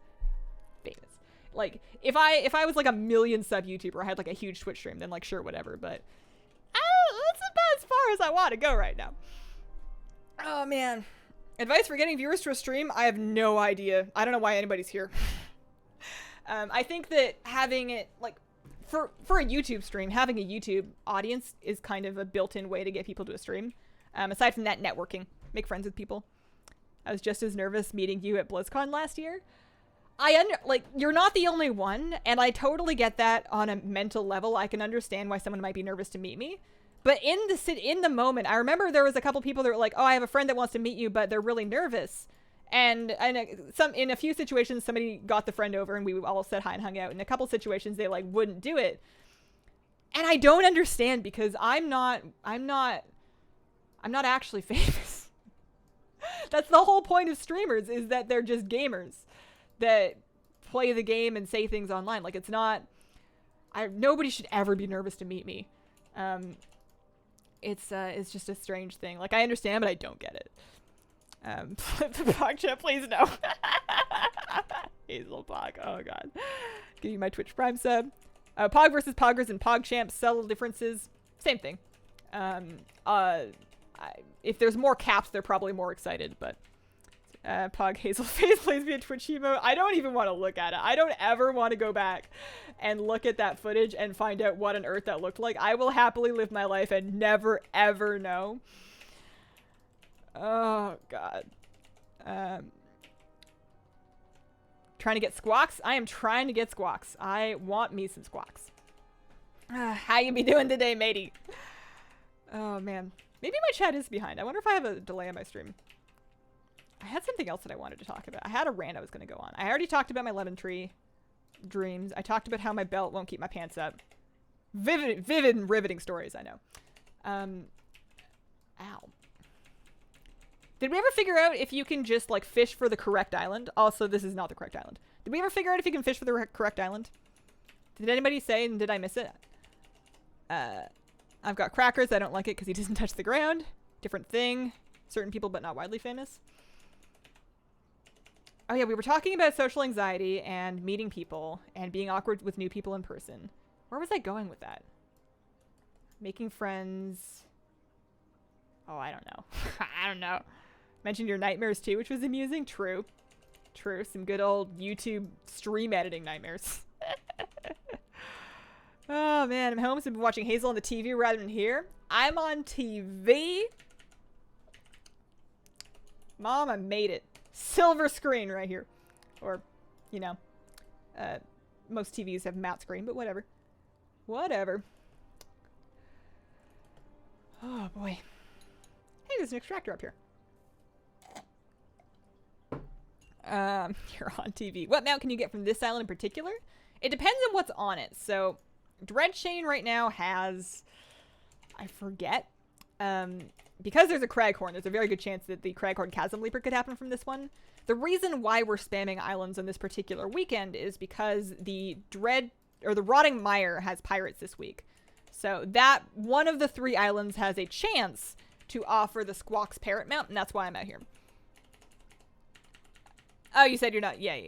Like if I was like a million sub YouTuber, I had like a huge Twitch stream, then like sure, whatever. But that's about as far as I want to go right now. Oh man. Advice for getting viewers to a stream? I have no idea. I don't know why anybody's here. I think that having it, like, for a YouTube stream, having a YouTube audience is kind of a built-in way to get people to a stream. Aside from that, networking. Make friends with people. I was just as nervous meeting you at BlizzCon last year. You're not the only one, and I totally get that on a mental level. I can understand why someone might be nervous to meet me. But in the moment, I remember there was a couple people that were like, oh, I have a friend that wants to meet you, but they're really nervous. And in a few situations, somebody got the friend over and we all said hi and hung out. In a couple situations, they like wouldn't do it. And I don't understand, because I'm not actually famous. That's the whole point of streamers, is that they're just gamers that play the game and say things online. Like, it's not, nobody should ever be nervous to meet me. It's just a strange thing. Like, I understand, but I don't get it. Pog chat, please no. Hazel Pog, oh god. Give you my Twitch Prime sub. Pog versus Poggers and PogChamps, subtle differences. Same thing. If there's more caps, they're probably more excited, but Pog Hazel face plays me a Twitch emote. I don't even want to look at it. I don't ever want to go back and look at that footage and find out what on earth that looked like. I will happily live my life and never ever know. Oh god. Trying to get squawks? I am trying to get squawks. I want me some squawks. How you be doing today, matey? Oh man. Maybe my chat is behind. I wonder if I have a delay on my stream. I had something else that I wanted to talk about. I had a rant I was going to go on. I already talked about my lemon tree dreams. I talked about how my belt won't keep my pants up. Vivid and riveting stories, I know. Ow. Did we ever figure out if you can just, like, fish for the correct island? Also, this is not the correct island. Did we ever figure out if you can fish for the correct island? Did anybody say, and did I miss it? I've got crackers. I don't like it because he doesn't touch the ground. Different thing. Certain people, but not widely famous. Oh yeah, we were talking about social anxiety and meeting people and being awkward with new people in person. Where was I going with that? Making friends. Oh, I don't know. I don't know. Mentioned your nightmares too, which was amusing. True. True. Some good old YouTube stream editing nightmares. Oh man, I'm home, so I've been watching Hazel on the TV rather than here. I'm on TV. Mom, I made it. Silver screen right here. Or, you know, most TVs have matte screen, but whatever. Whatever. Oh boy. Hey, there's an extractor up here. You're on TV. What mount can you get from this island in particular? It depends on what's on it. So, Dread Chain right now has, I forget, because there's a Craghorn, there's a very good chance that the Craghorn Chasm Leaper could happen from this one. The reason why we're spamming islands on this particular weekend is because the Rotting Mire has pirates this week. So that one of the 3 islands has a chance to offer the Squawks Parrot mount, and that's why I'm out here. Oh, you said you're not. Yeah.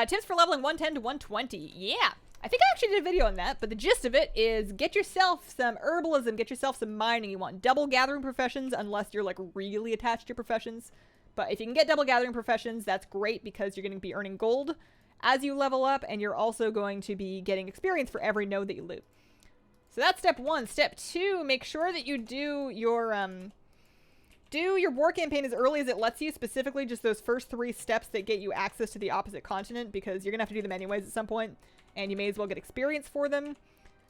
Tips for leveling 110 to 120. Yeah. I think I actually did a video on that, but the gist of it is get yourself some herbalism, get yourself some mining. You want double gathering professions unless you're like really attached to your professions. But if you can get double gathering professions, that's great because you're going to be earning gold as you level up, and you're also going to be getting experience for every node that you loot. So that's step 1. Step 2, make sure that you do your war campaign as early as it lets you, specifically just those first 3 steps that get you access to the opposite continent, because you're going to have to do them anyways at some point, and you may as well get experience for them.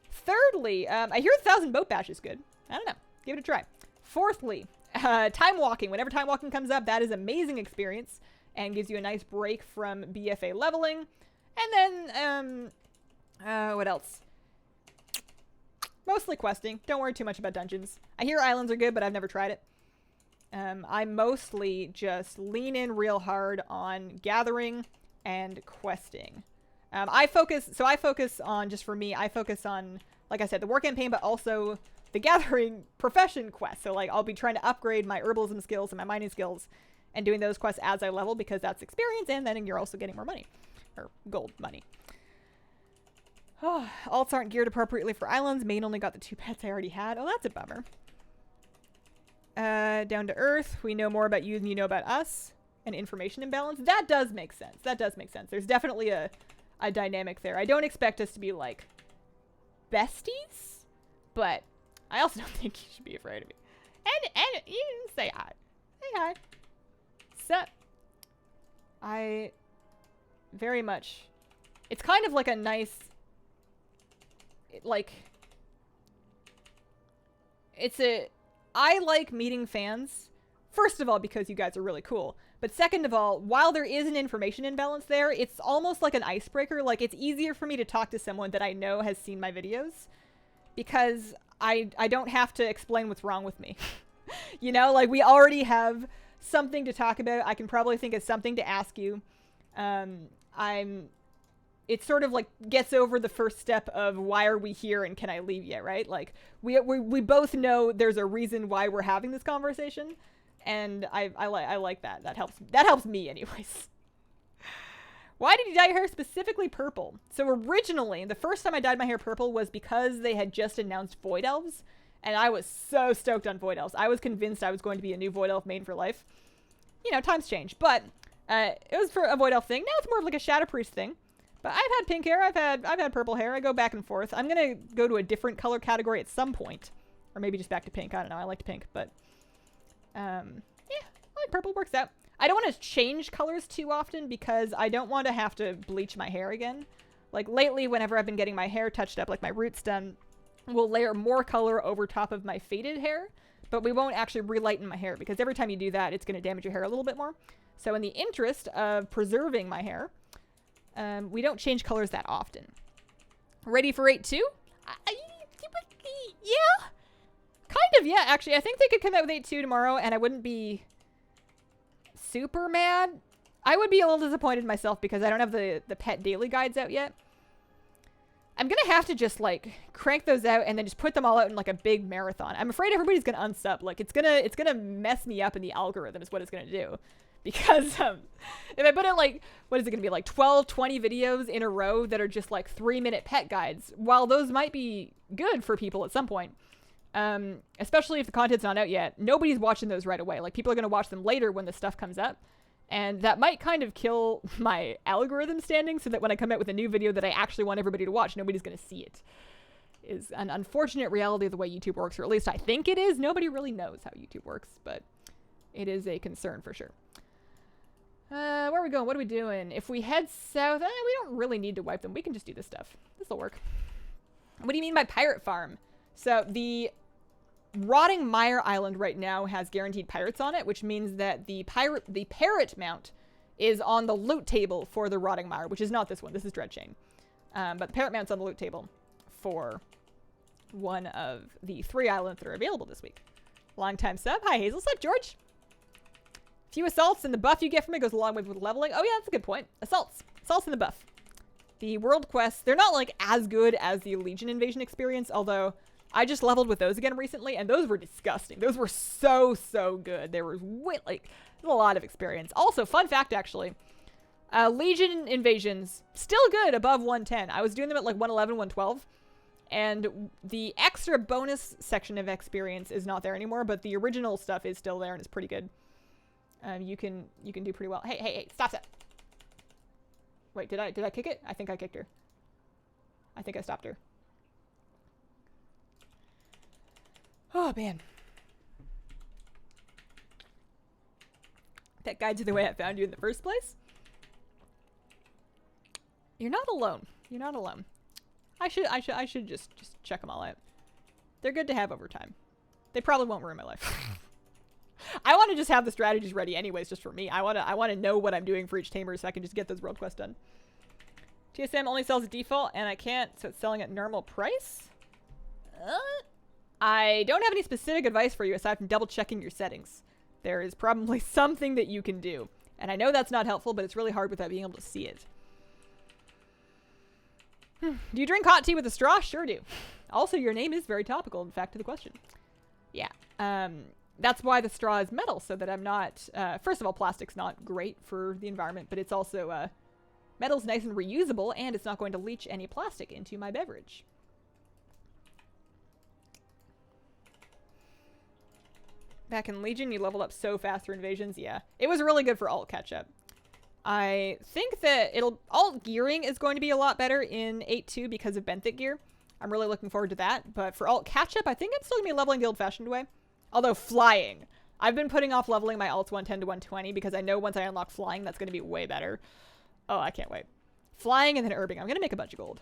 Thirdly, I hear 1,000 boat bash is good. I don't know. Give it a try. Fourthly, time walking. Whenever time walking comes up, that is amazing experience and gives you a nice break from BFA leveling. And then, what else? Mostly questing. Don't worry too much about dungeons. I hear islands are good, but I've never tried it. I mostly just lean in real hard on gathering and questing. I focus on, just for me, I focus on, like I said, the war campaign, but also the gathering profession quest. So like I'll be trying to upgrade my herbalism skills and my mining skills and doing those quests as I level, because that's experience, and then you're also getting more money. Or gold money. Oh, alts aren't geared appropriately for islands. Main only got the 2 pets I already had. Oh, that's a bummer. Down to earth. We know more about you than you know about us. And information imbalance. That does make sense. That does make sense. There's definitely a dynamic there. I don't expect us to be like besties, but I also don't think you should be afraid of me. And you say hi. Say hi. Sup? I very much. It's kind of like a nice, like, I like meeting fans. First of all, because you guys are really cool. But second of all, while there is an information imbalance there, it's almost like an icebreaker. Like, it's easier for me to talk to someone that I know has seen my videos, because I don't have to explain what's wrong with me. You know, like, we already have something to talk about. I can probably think of something to ask you. It sort of like gets over the first step of why are we here and can I leave yet, right? Like, we both know there's a reason why we're having this conversation. And I like that. That helps me anyways. Why did you dye your hair specifically purple? So originally, the first time I dyed my hair purple was because they had just announced Void Elves. And I was so stoked on Void Elves. I was convinced I was going to be a new Void Elf main for life. You know, times change. But it was for a Void Elf thing. Now it's more of like a Shadow Priest thing. But I've had pink hair. I've had purple hair. I go back and forth. I'm going to go to a different color category at some point. Or maybe just back to pink. I don't know. I liked pink, but... yeah, I like purple. Works out. I don't want to change colors too often because I don't want to have to bleach my hair again. Like, lately, whenever I've been getting my hair touched up, like my roots done, we'll layer more color over top of my faded hair, but we won't actually relighten my hair because every time you do that, it's going to damage your hair a little bit more. So in the interest of preserving my hair, we don't change colors that often. Ready for 8.2? Yeah. Kind of, yeah, actually. I think they could come out with 8.2 tomorrow, and I wouldn't be super mad. I would be a little disappointed myself because I don't have the pet daily guides out yet. I'm going to have to just, like, crank those out and then just put them all out in, like, a big marathon. I'm afraid everybody's going to unsub. Like, it's gonna mess me up in the algorithm is what it's going to do. Because if I put in, like, what is it going to be, like 12, 20 videos in a row that are just, like, 3-minute pet guides, while those might be good for people at some point, especially if the content's not out yet, nobody's watching those right away. Like, people are going to watch them later when the stuff comes up. And that might kind of kill my algorithm standing so that when I come out with a new video that I actually want everybody to watch, nobody's going to see it. Is an unfortunate reality of the way YouTube works, or at least I think it is. Nobody really knows how YouTube works, but it is a concern for sure. Where are we going? What are we doing? If we head south, we don't really need to wipe them. We can just do this stuff. This will work. What do you mean by pirate farm? So the Rotting Mire Island right now has guaranteed pirates on it, which means that the parrot mount is on the loot table for the Rotting Mire, which is not this one. This is Dreadchain. But the parrot mount's on the loot table for one of the 3 islands that are available this week. Long time sub. Hi, Hazel. What's up, George? Few assaults and the buff you get from it goes a long way with leveling. Oh, yeah, that's a good point. Assaults. Assaults and the buff. The world quests, they're not, like, as good as the Legion Invasion experience, although I just leveled with those again recently, and those were disgusting. Those were so good. There was, like, a lot of experience. Also, fun fact, actually, Legion Invasions, still good above 110. I was doing them at, like, 111, 112, and the extra bonus section of experience is not there anymore, but the original stuff is still there and it's pretty good. You can do pretty well. Hey, stop that. Wait, did I kick it? I think I kicked her. I think I stopped her. Oh, man. That guides you the way I found you in the first place. You're not alone. You're not alone. I should just check them all out. They're good to have over time. They probably won't ruin my life. I want to just have the strategies ready anyways, just for me. I want to know what I'm doing for each tamer so I can just get those world quests done. TSM only sells at default, and I can't, so it's selling at normal price? I don't have any specific advice for you aside from double checking your settings. There is probably something that you can do. And I know that's not helpful, but it's really hard without being able to see it. Do you drink hot tea with a straw? Sure do. Also, your name is very topical, in fact, to the question. Yeah. That's why the straw is metal, so that I'm not... first of all, plastic's not great for the environment, but it's also... metal's nice and reusable, and it's not going to leach any plastic into my beverage. Back in Legion, you leveled up so fast for invasions. Yeah. It was really good for alt catch-up. I think that alt gearing is going to be a lot better in 8.2 because of benthic gear. I'm really looking forward to that. But for alt catch-up, I think I'm still going to be leveling the old-fashioned way. Although flying. I've been putting off leveling my alts 110 to 120 because I know once I unlock flying, that's going to be way better. Oh, I can't wait. Flying and then herbing. I'm going to make a bunch of gold.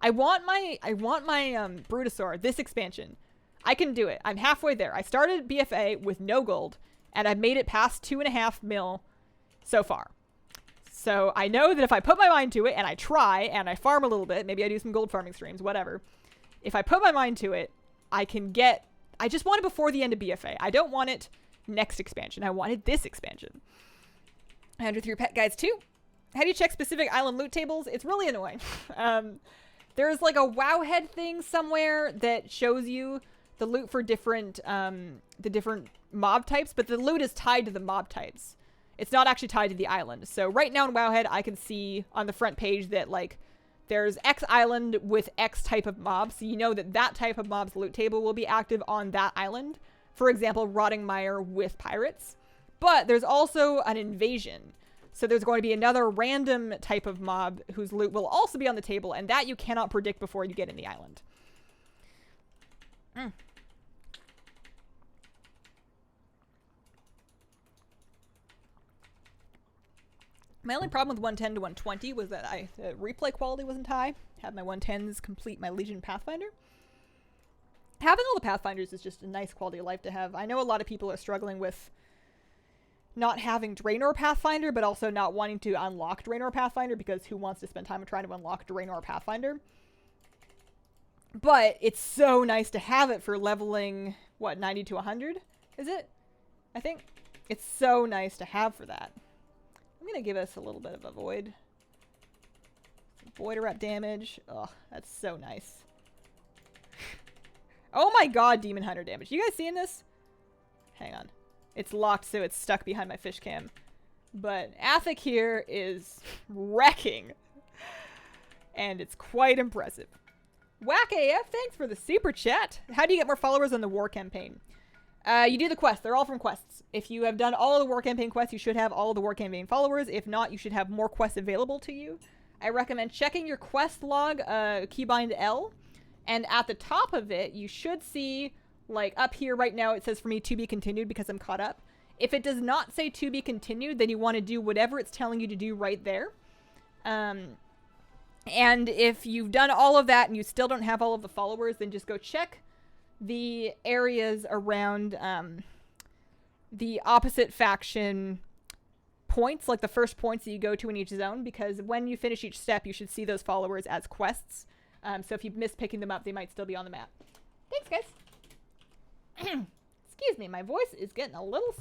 I want my Brutosaur, this expansion. I can do it. I'm halfway there. I started BFA with no gold, and I've made it past 2.5 mil so far. So I know that if I put my mind to it, and I try, and I farm a little bit, maybe I do some gold farming streams, whatever. If I put my mind to it, I can get... I just want it before the end of BFA. I don't want it next expansion. I wanted this expansion. 103 pet guides too. How do you check specific island loot tables? It's really annoying. There's like a Wowhead thing somewhere that shows you the loot for different, the different mob types, but the loot is tied to the mob types. It's not actually tied to the island. So right now in Wowhead, I can see on the front page that like there's X island with X type of mob. So you know that that type of mob's loot table will be active on that island. For example, Rotting Mire with pirates. But there's also an invasion. So there's going to be another random type of mob whose loot will also be on the table, and that you cannot predict before you get in the island. My only problem with 110 to 120 was that the replay quality wasn't high. Had my 110s complete my Legion Pathfinder. Having all the Pathfinders is just a nice quality of life to have. I know a lot of people are struggling with not having Draenor Pathfinder, but also not wanting to unlock Draenor Pathfinder, because who wants to spend time trying to unlock Draenor Pathfinder? But it's so nice to have it for leveling, what, 90 to 100? Is it? I think. It's so nice to have for that. I'm going to give us a little bit of a void. Some void rep damage. Ugh, that's so nice. Oh my god, Demon Hunter damage. You guys seeing this? Hang on. It's locked, so it's stuck behind my fish cam. But Athic here is wrecking. And it's quite impressive. Whack AF, thanks for the super chat. How do you get more followers on the war campaign? You do the quests. They're all from quests. If you have done all the war campaign quests, you should have all the war campaign followers. If not, you should have more quests available to you. I recommend checking your quest log, keybind L. And at the top of it, you should see, like up here right now, it says for me to be continued because I'm caught up. If it does not say to be continued, then you want to do whatever it's telling you to do right there. And if you've done all of that and you still don't have all of the followers, then just go check the areas around the opposite faction points, like the first points that you go to in each zone, because when you finish each step, you should see those followers as quests. So if you miss picking them up, they might still be on the map. Thanks, guys. Excuse me, my voice is getting a little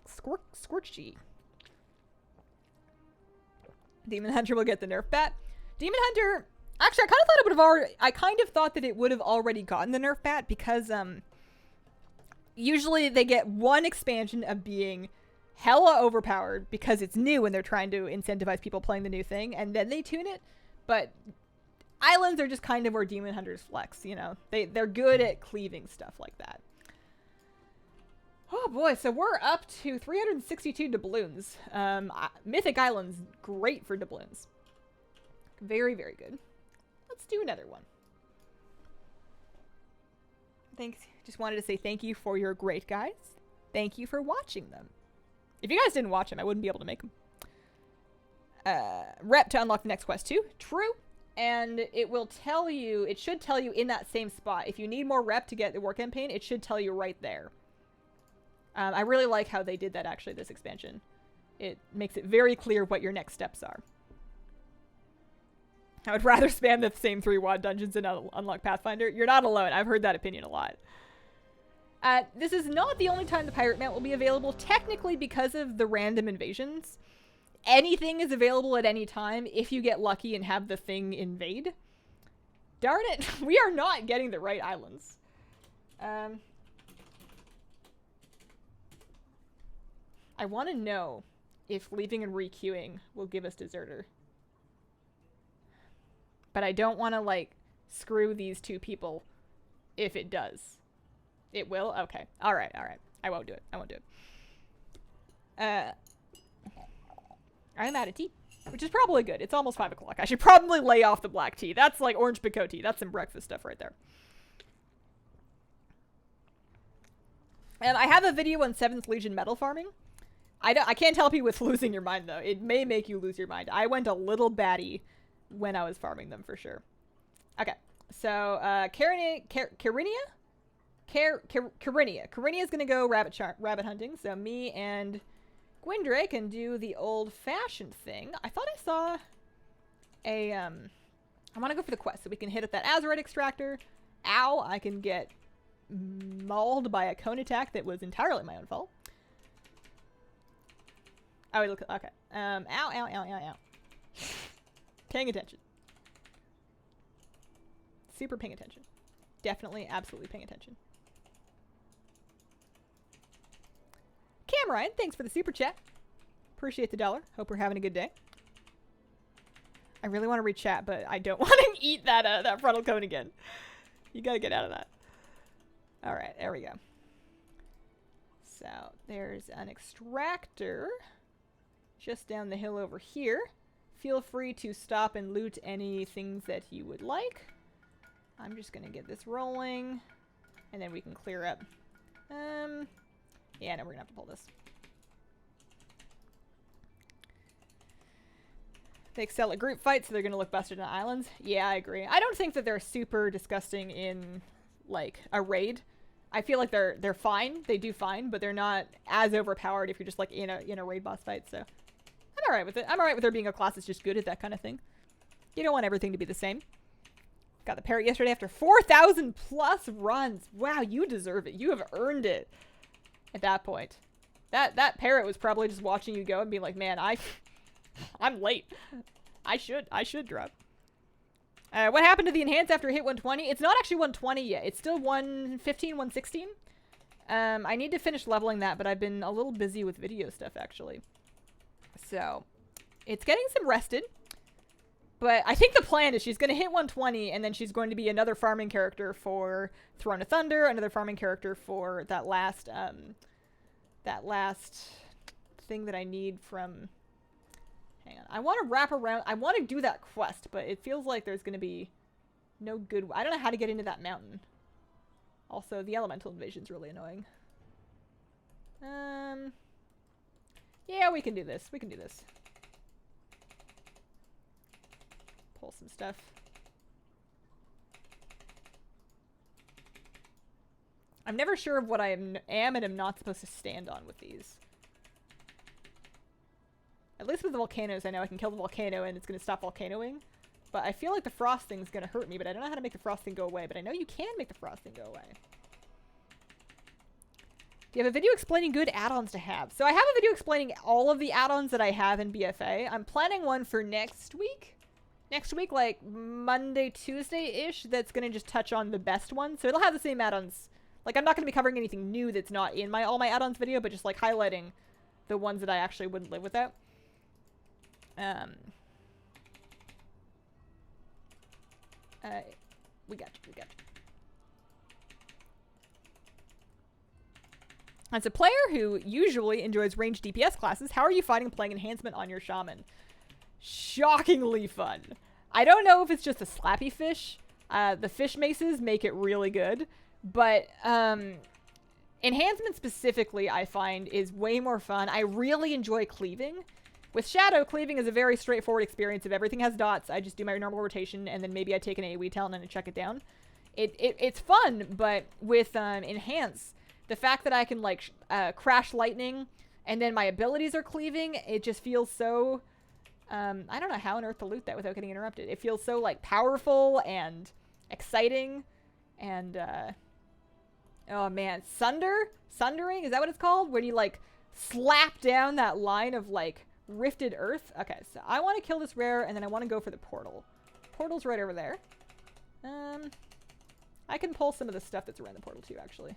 squirchy. Demon Hunter will get the nerf bat. Demon Hunter, actually, I kind of thought that it would have already gotten the nerf bat, because usually they get one expansion of being hella overpowered because it's new and they're trying to incentivize people playing the new thing, and then they tune it. But islands are just kind of where Demon Hunters flex, you know. They're good at cleaving stuff like that. Oh boy, so we're up to 362 doubloons. Mythic Island's great for doubloons. Very, very good. Let's do another one. Thanks. Just wanted to say thank you for your great guys. Thank you for watching them. If you guys didn't watch them, I wouldn't be able to make them. Rep to unlock the next quest too. True. And it will tell you, it should tell you in that same spot. If you need more rep to get the war campaign, it should tell you right there. I really like how they did that actually, this expansion. It makes it very clear what your next steps are. I would rather spam the same 3 WoD dungeons and unlock Pathfinder. You're not alone. I've heard that opinion a lot. This is not the only time the Pirate Mount will be available, technically because of the random invasions. Anything is available at any time if you get lucky and have the thing invade. Darn it, we are not getting the right islands. I want to know if leaving and requeuing will give us Deserter. But I don't want to, like, screw these 2 people if it does. It will? Okay. Alright, alright. I won't do it. I won't do it. I'm out of tea, which is probably good. It's almost 5 o'clock. I should probably lay off the black tea. That's like orange pekoe tea. That's some breakfast stuff right there. And I have a video on 7th Legion metal farming. I can't help you with losing your mind, though. It may make you lose your mind. I went a little batty when I was farming them, for sure. Okay, so Carinia is gonna go rabbit hunting. So me and Gwindre can do the old-fashioned thing. I thought I saw a I want to go for the quest so we can hit at that Azerite extractor. Ow! I can get mauled by a cone attack that was entirely my own fault. Oh, look. Okay. Ow! Ow! Ow! Ow! Ow! Paying attention. Super paying attention. Definitely, absolutely paying attention. Cameron, thanks for the super chat. Appreciate the $1. Hope we're having a good day. I really want to read chat, but I don't want to eat that frontal cone again. You gotta get out of that. All right, there we go. So there's an extractor just down the hill over here. Feel free to stop and loot any things that you would like. I'm just gonna get this rolling, and then we can clear up. Yeah, no, we're gonna have to pull this. They excel at group fights, so they're gonna look busted on islands. Yeah, I agree. I don't think that they're super disgusting in, like, a raid. I feel like they're fine. They do fine, but they're not as overpowered if you're just, like, in a raid boss fight, so I'm alright with it. I'm alright with there being a class that's just good at that kind of thing. You don't want everything to be the same. Got the parrot yesterday after 4,000 plus runs. Wow, you deserve it. You have earned it. At that point, that parrot was probably just watching you go and being like, "Man, I'm late. I should drop." What happened to the enhance after it hit 120? It's not actually 120 yet. It's still 115, 116. I need to finish leveling that, but I've been a little busy with video stuff actually. So, it's getting some rested. But I think the plan is she's going to hit 120, and then she's going to be another farming character for Throne of Thunder, another farming character for that last thing that I need from... Hang on. I want to wrap around... I want to do that quest, but it feels like there's going to be no good... I don't know how to get into that mountain. Also, the elemental invasion's really annoying. Yeah, we can do this. We can do this. Pull some stuff. I'm never sure of what I am and am not supposed to stand on with these. At least with the volcanoes, I know I can kill the volcano and it's going to stop volcanoing. But I feel like the frost thing's going to hurt me, but I don't know how to make the frost thing go away. But I know you can make the frost thing go away. Do you have a video explaining good add-ons to have? So I have a video explaining all of the add-ons that I have in BFA. I'm planning one for next week. Next week, like Monday, Tuesday-ish, that's going to just touch on the best ones. So it'll have the same add-ons. Like, I'm not going to be covering anything new that's not in all my add-ons video, but just, like, highlighting the ones that I actually wouldn't live without. We got you, we got you. As a player who usually enjoys ranged DPS classes, how are you finding playing enhancement on your shaman? Shockingly fun. I don't know if it's just a slappy fish. The fish maces make it really good, But enhancement specifically, I find, is way more fun. I really enjoy cleaving. With Shadow, cleaving is a very straightforward experience. If everything has dots, I just do my normal rotation, and then maybe I take an AoE talent and I check it down. It's fun, but with Enhance, the fact that I can, like, crash lightning, and then my abilities are cleaving, it just feels so... I don't know how on earth to loot that without getting interrupted. It feels so, like, powerful and exciting, and, oh, man. Sundering? Is that what it's called? When you, like, slap down that line of, like, rifted earth? Okay, so I want to kill this rare, and then I want to go for the portal. Portal's right over there. I can pull some of the stuff that's around the portal, too, actually.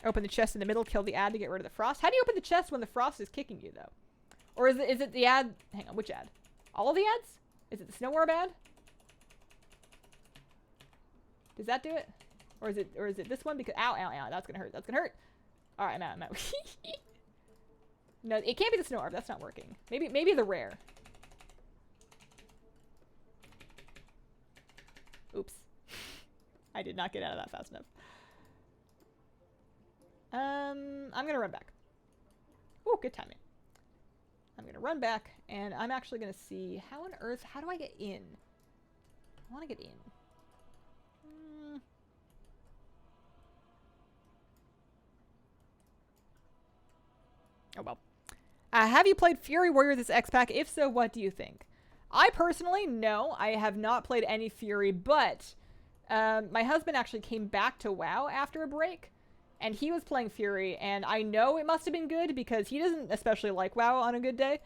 Open the chest in the middle, kill the ad to get rid of the frost. How do you open the chest when the frost is kicking you, though? Or is it the ad? Hang on, which ad? All of the ads? Is it the snow orb ad? Does that do it? Or is it this one? Because ow, ow, ow, that's gonna hurt. That's gonna hurt. All right, I'm out. I'm out. No, it can't be the snow orb. That's not working. Maybe the rare. Oops. I did not get out of that fast enough. I'm gonna run back. Oh, good timing. I'm gonna run back, and I'm actually gonna see how on earth, how do I get in? I want to get in. Oh well. Have you played Fury Warrior this X-Pack? If so, what do you think? I personally, no, I have not played any Fury, but my husband actually came back to WoW after a break, and he was playing Fury, and I know it must have been good because he doesn't especially like WoW on a good day,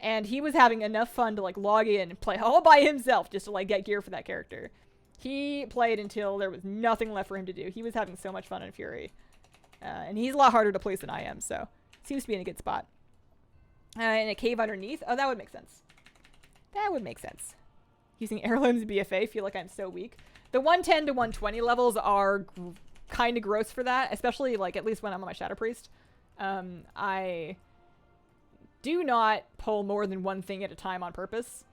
and he was having enough fun to, like, log in and play all by himself just to, like, get gear for that character. He played until there was nothing left for him to do. He was having so much fun in Fury. And he's a lot harder to place than I am, so seems to be in a good spot. In a cave underneath? Oh, that would make sense. That would make sense. Using heirlooms BFA, feel like I'm so weak. The 110 to 120 levels are kind of gross for that, especially, like, at least when I'm on my Shadow Priest. I do not pull more than one thing at a time on purpose.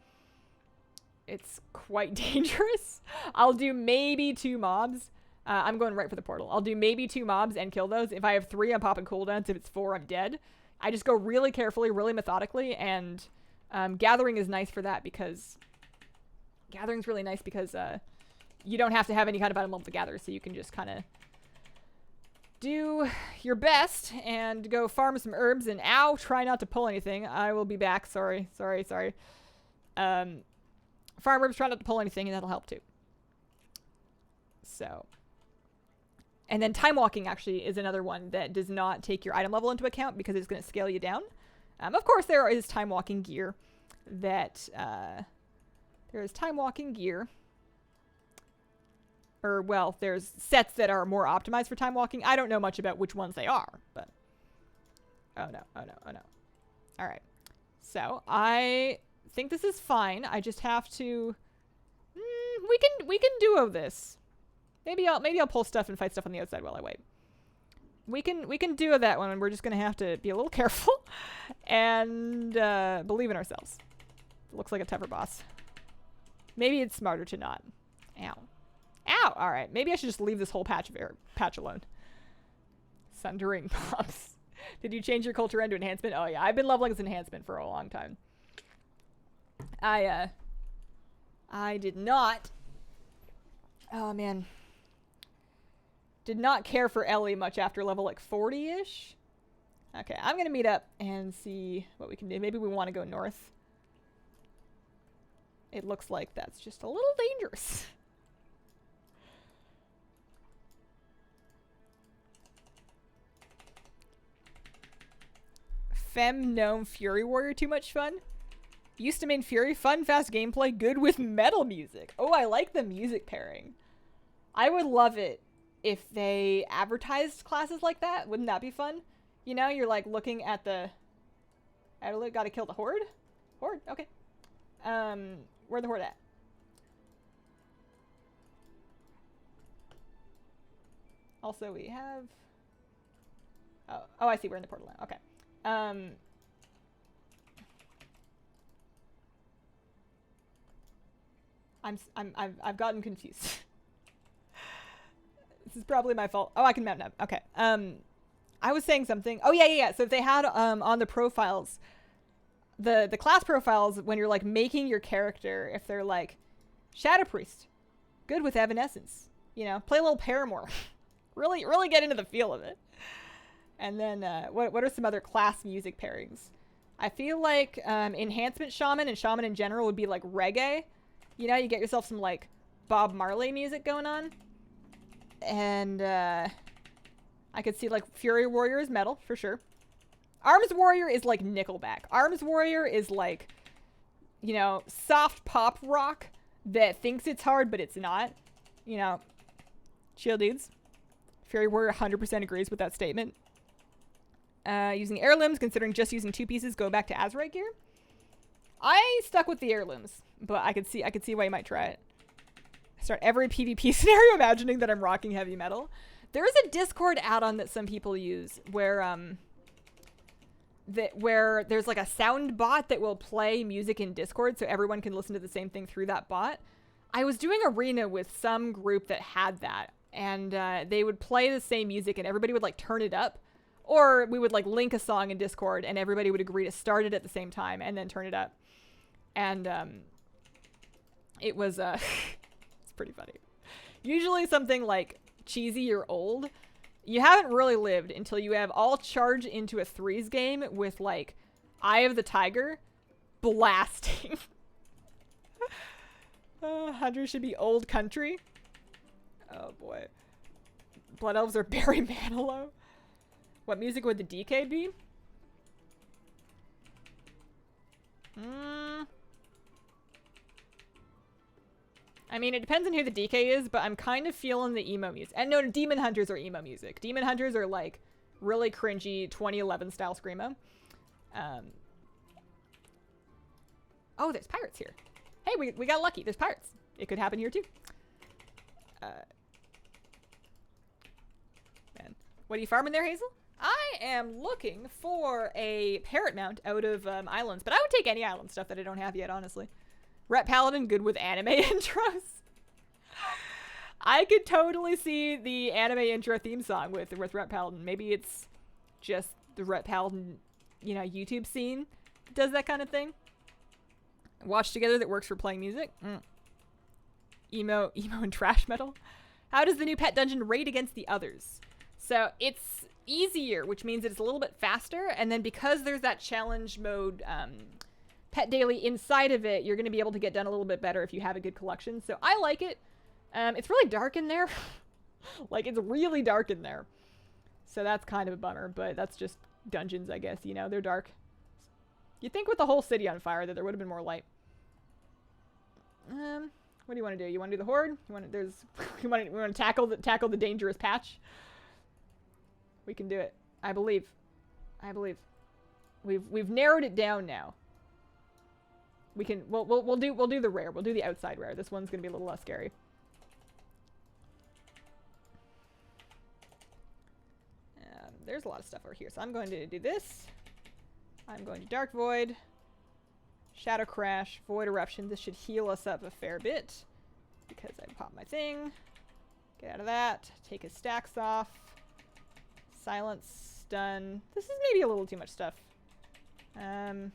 It's quite dangerous. I'll do maybe 2 mobs. I'm going right for the portal. I'll do maybe 2 mobs and kill those. If I have 3, I'm popping cooldowns. If it's 4, I'm dead. I just go really carefully, really methodically, and gathering is nice for that because... Gathering's really nice because you don't have to have any kind of item level to gather, so you can just kind of do your best and go farm some herbs, and ow, try not to pull anything. I will be back. Sorry. Farm herbs, try not to pull anything, and that'll help too. So... And then time walking actually is another one that does not take your item level into account because it's going to scale you down. Of course, there is time walking gear that there is time walking gear. Or, well, there's sets that are more optimized for time walking. I don't know much about which ones they are, but oh no. All right. So, I think this is fine. I just have to we can duo this. Maybe I'll pull stuff and fight stuff on the outside while I wait. We can do that one, and we're just gonna have to be a little careful and believe in ourselves. Looks like a tougher boss. Maybe it's smarter to not. Ow. Ow! Alright, maybe I should just leave this whole patch alone. Sundering mobs. Did you change your culture end to enhancement? Oh yeah, I've been leveling as enhancement for a long time. I did not. Oh man. Did not care for Ellie much after level like 40-ish. Okay, I'm gonna meet up and see what we can do. Maybe we want to go north. It looks like that's just a little dangerous. Fem Gnome Fury Warrior, too much fun? Used to main Fury, fun, fast gameplay, good with metal music. Oh, I like the music pairing. I would love it if they advertised classes like that. Wouldn't that be fun? You know, you're like looking at the... Gotta kill the horde? Horde? Okay. Where the horde at? Also, we have... Oh, I see. We're in the portal now. Okay. I've gotten confused. This is probably my fault. Oh, I can map now. Okay. I was saying something. Oh yeah. So if they had on the profiles, the class profiles, when you're like making your character, if they're like Shadow Priest, good with Evanescence, you know, play a little Paramore, really get into the feel of it. And then what are some other class music pairings? I feel like Enhancement Shaman and Shaman in general would be like reggae. You know, you get yourself some like Bob Marley music going on. And I could see like Fury Warrior is metal for sure. Arms Warrior is like Nickelback. Arms Warrior is like, you know, soft pop rock that thinks it's hard, but it's not. You know, chill dudes. Fury Warrior 100% agrees with that statement. Using heirlooms, considering just using 2 pieces, go back to Azurite gear. I stuck with the heirlooms, but I could see why you might try it. I start every PvP scenario imagining that I'm rocking heavy metal. There is a Discord add-on that some people use where there's like a sound bot that will play music in Discord, so everyone can listen to the same thing through that bot. I was doing arena with some group that had that, and they would play the same music, and everybody would like turn it up. Or we would like link a song in Discord and everybody would agree to start it at the same time and then turn it up. And it was it's pretty funny. Usually something like cheesy or old, you haven't really lived until you have all charged into a threes game with like Eye of the Tiger blasting. Hunter should be old country. Oh boy. Blood Elves are Barry Manilow. What music would the DK be? I mean, it depends on who the DK is, but I'm kind of feeling the emo music. And no, Demon Hunters are emo music. Demon Hunters are like really cringy 2011 style screamo. Oh, there's pirates here. Hey, we got lucky. There's pirates. It could happen here too. Man, what are you farming there, Hazel? I am looking for a parrot mount out of islands, but I would take any island stuff that I don't have yet, honestly. Ret Paladin, good with anime intros. I could totally see the anime intro theme song with Ret Paladin. Maybe it's just the Ret Paladin, you know, YouTube scene that does that kind of thing. Watch together that works for playing music. Emo and trash metal. How does the new pet dungeon rate against the others? So it's easier, which means it's a little bit faster, and then because there's that challenge mode pet daily inside of it, you're going to be able to get done a little bit better if you have a good collection. So I like it. It's really dark in there. Like, it's really dark in there, so that's kind of a bummer, but that's just dungeons, I guess. You know, they're dark. You'd think with the whole city on fire that there would have been more light. What do you want to do? You want to do the horde? We want to tackle the dangerous patch? We can do it. I believe. We've narrowed it down now. We'll do the rare. We'll do the outside rare. This one's gonna be a little less scary. There's a lot of stuff over here, so I'm going to do this. I'm going to Dark Void, Shadow Crash, Void Eruption. This should heal us up a fair bit because I popped my thing. Get out of that. Take his stacks off. Silence, stun. This is maybe a little too much stuff. Nice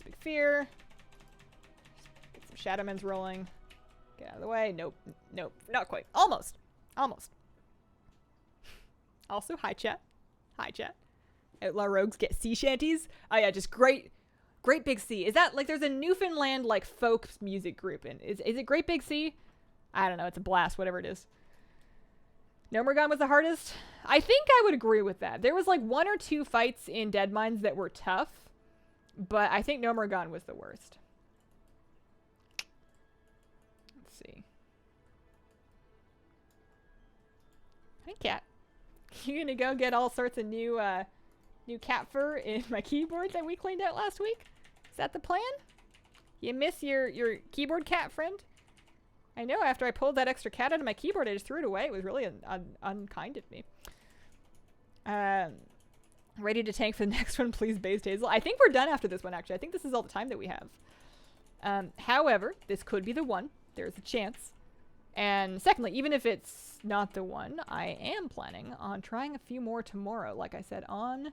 big fear. Get some Shadowmen's rolling. Get out of the way. Nope. Nope. Not quite. Almost. Almost. Also, hi chat. Hi chat. Outlaw rogues get sea shanties. Oh yeah, just great Big Sea. Is that like there's a Newfoundland like folk music group in? Is it Great Big Sea? I don't know. It's a blast, whatever it is. Nomergon was the hardest. I think I would agree with that. There was like 1 or 2 fights in Dead Mines that were tough, but I think Nomergon was the worst. Let's see. Hi, cat. You gonna go get all sorts of new cat fur in my keyboard that we cleaned out last week? Is that the plan? You miss your keyboard cat friend? I know, after I pulled that extra cat out of my keyboard, I just threw it away. It was really unkind of me. Ready to tank for the next one, please, based Hazel. I think we're done after this one, actually. I think this is all the time that we have. However, this could be the one. There's a chance. And secondly, even if it's not the one, I am planning on trying a few more tomorrow, like I said, on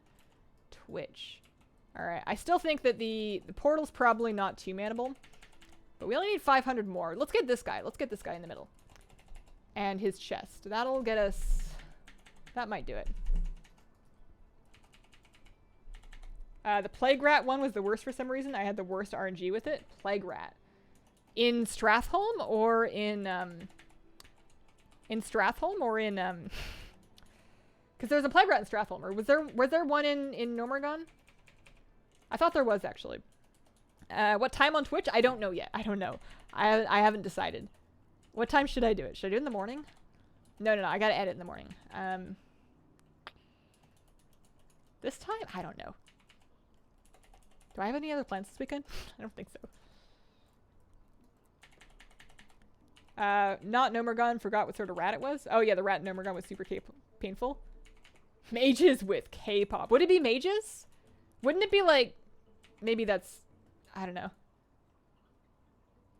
Twitch. Alright, I still think that the portal's probably not too manageable, but we only need 500 more. Let's get this guy. Let's get this guy in the middle. And his chest. That'll get us... That might do it. The Plague Rat one was the worst for some reason. I had the worst RNG with it. Plague Rat. In Strathholm or in Strathholm or in, because there's a Plague Rat in Strathholm. Or was there one in Nomergon? I thought there was, actually. What time on Twitch? I don't know yet. I don't know. I haven't decided. What time should I do it? Should I do it in the morning? No. I gotta edit in the morning. This time? I don't know. Do I have any other plans this weekend? I don't think so. Not Nomergon. Forgot what sort of rat it was. Oh yeah, the rat in Nomergon was super painful. Mages with K-pop. Would it be mages? Wouldn't it be like... Maybe that's... I don't know.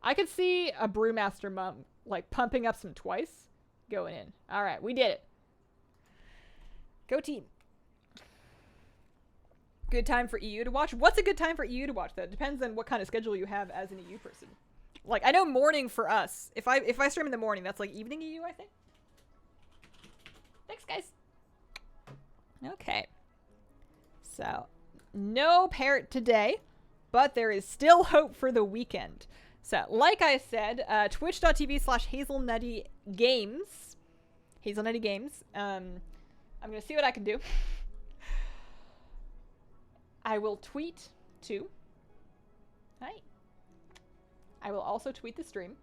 I could see a Brewmaster mom, like, pumping up some twice. Going in. Alright, we did it. Go team. Good time for EU to watch? What's a good time for EU to watch? That depends on what kind of schedule you have as an EU person. Like, I know morning for us. If I stream in the morning, that's like evening EU, I think. Thanks, guys. Okay. So, no parrot today, but there is still hope for the weekend. So, like I said, twitch.tv/Hazelnuttygames. Hazelnuttygames. I'm going to see what I can do. I will tweet too. Hi. I will also tweet the stream.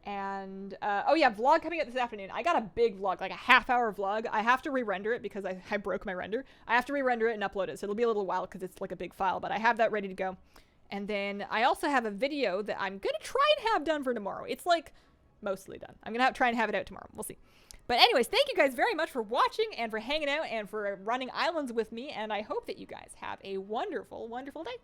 And, oh yeah, vlog coming up this afternoon. I got a big vlog, like a half-hour vlog. I have to re-render it because I broke my render. I have to re-render it and upload it, so it'll be a little while because it's like a big file, but I have that ready to go. And then I also have a video that I'm going to try and have done for tomorrow. It's like mostly done. I'm going to try and have it out tomorrow. We'll see. But anyways, thank you guys very much for watching and for hanging out and for running islands with me. And I hope that you guys have a wonderful, wonderful day.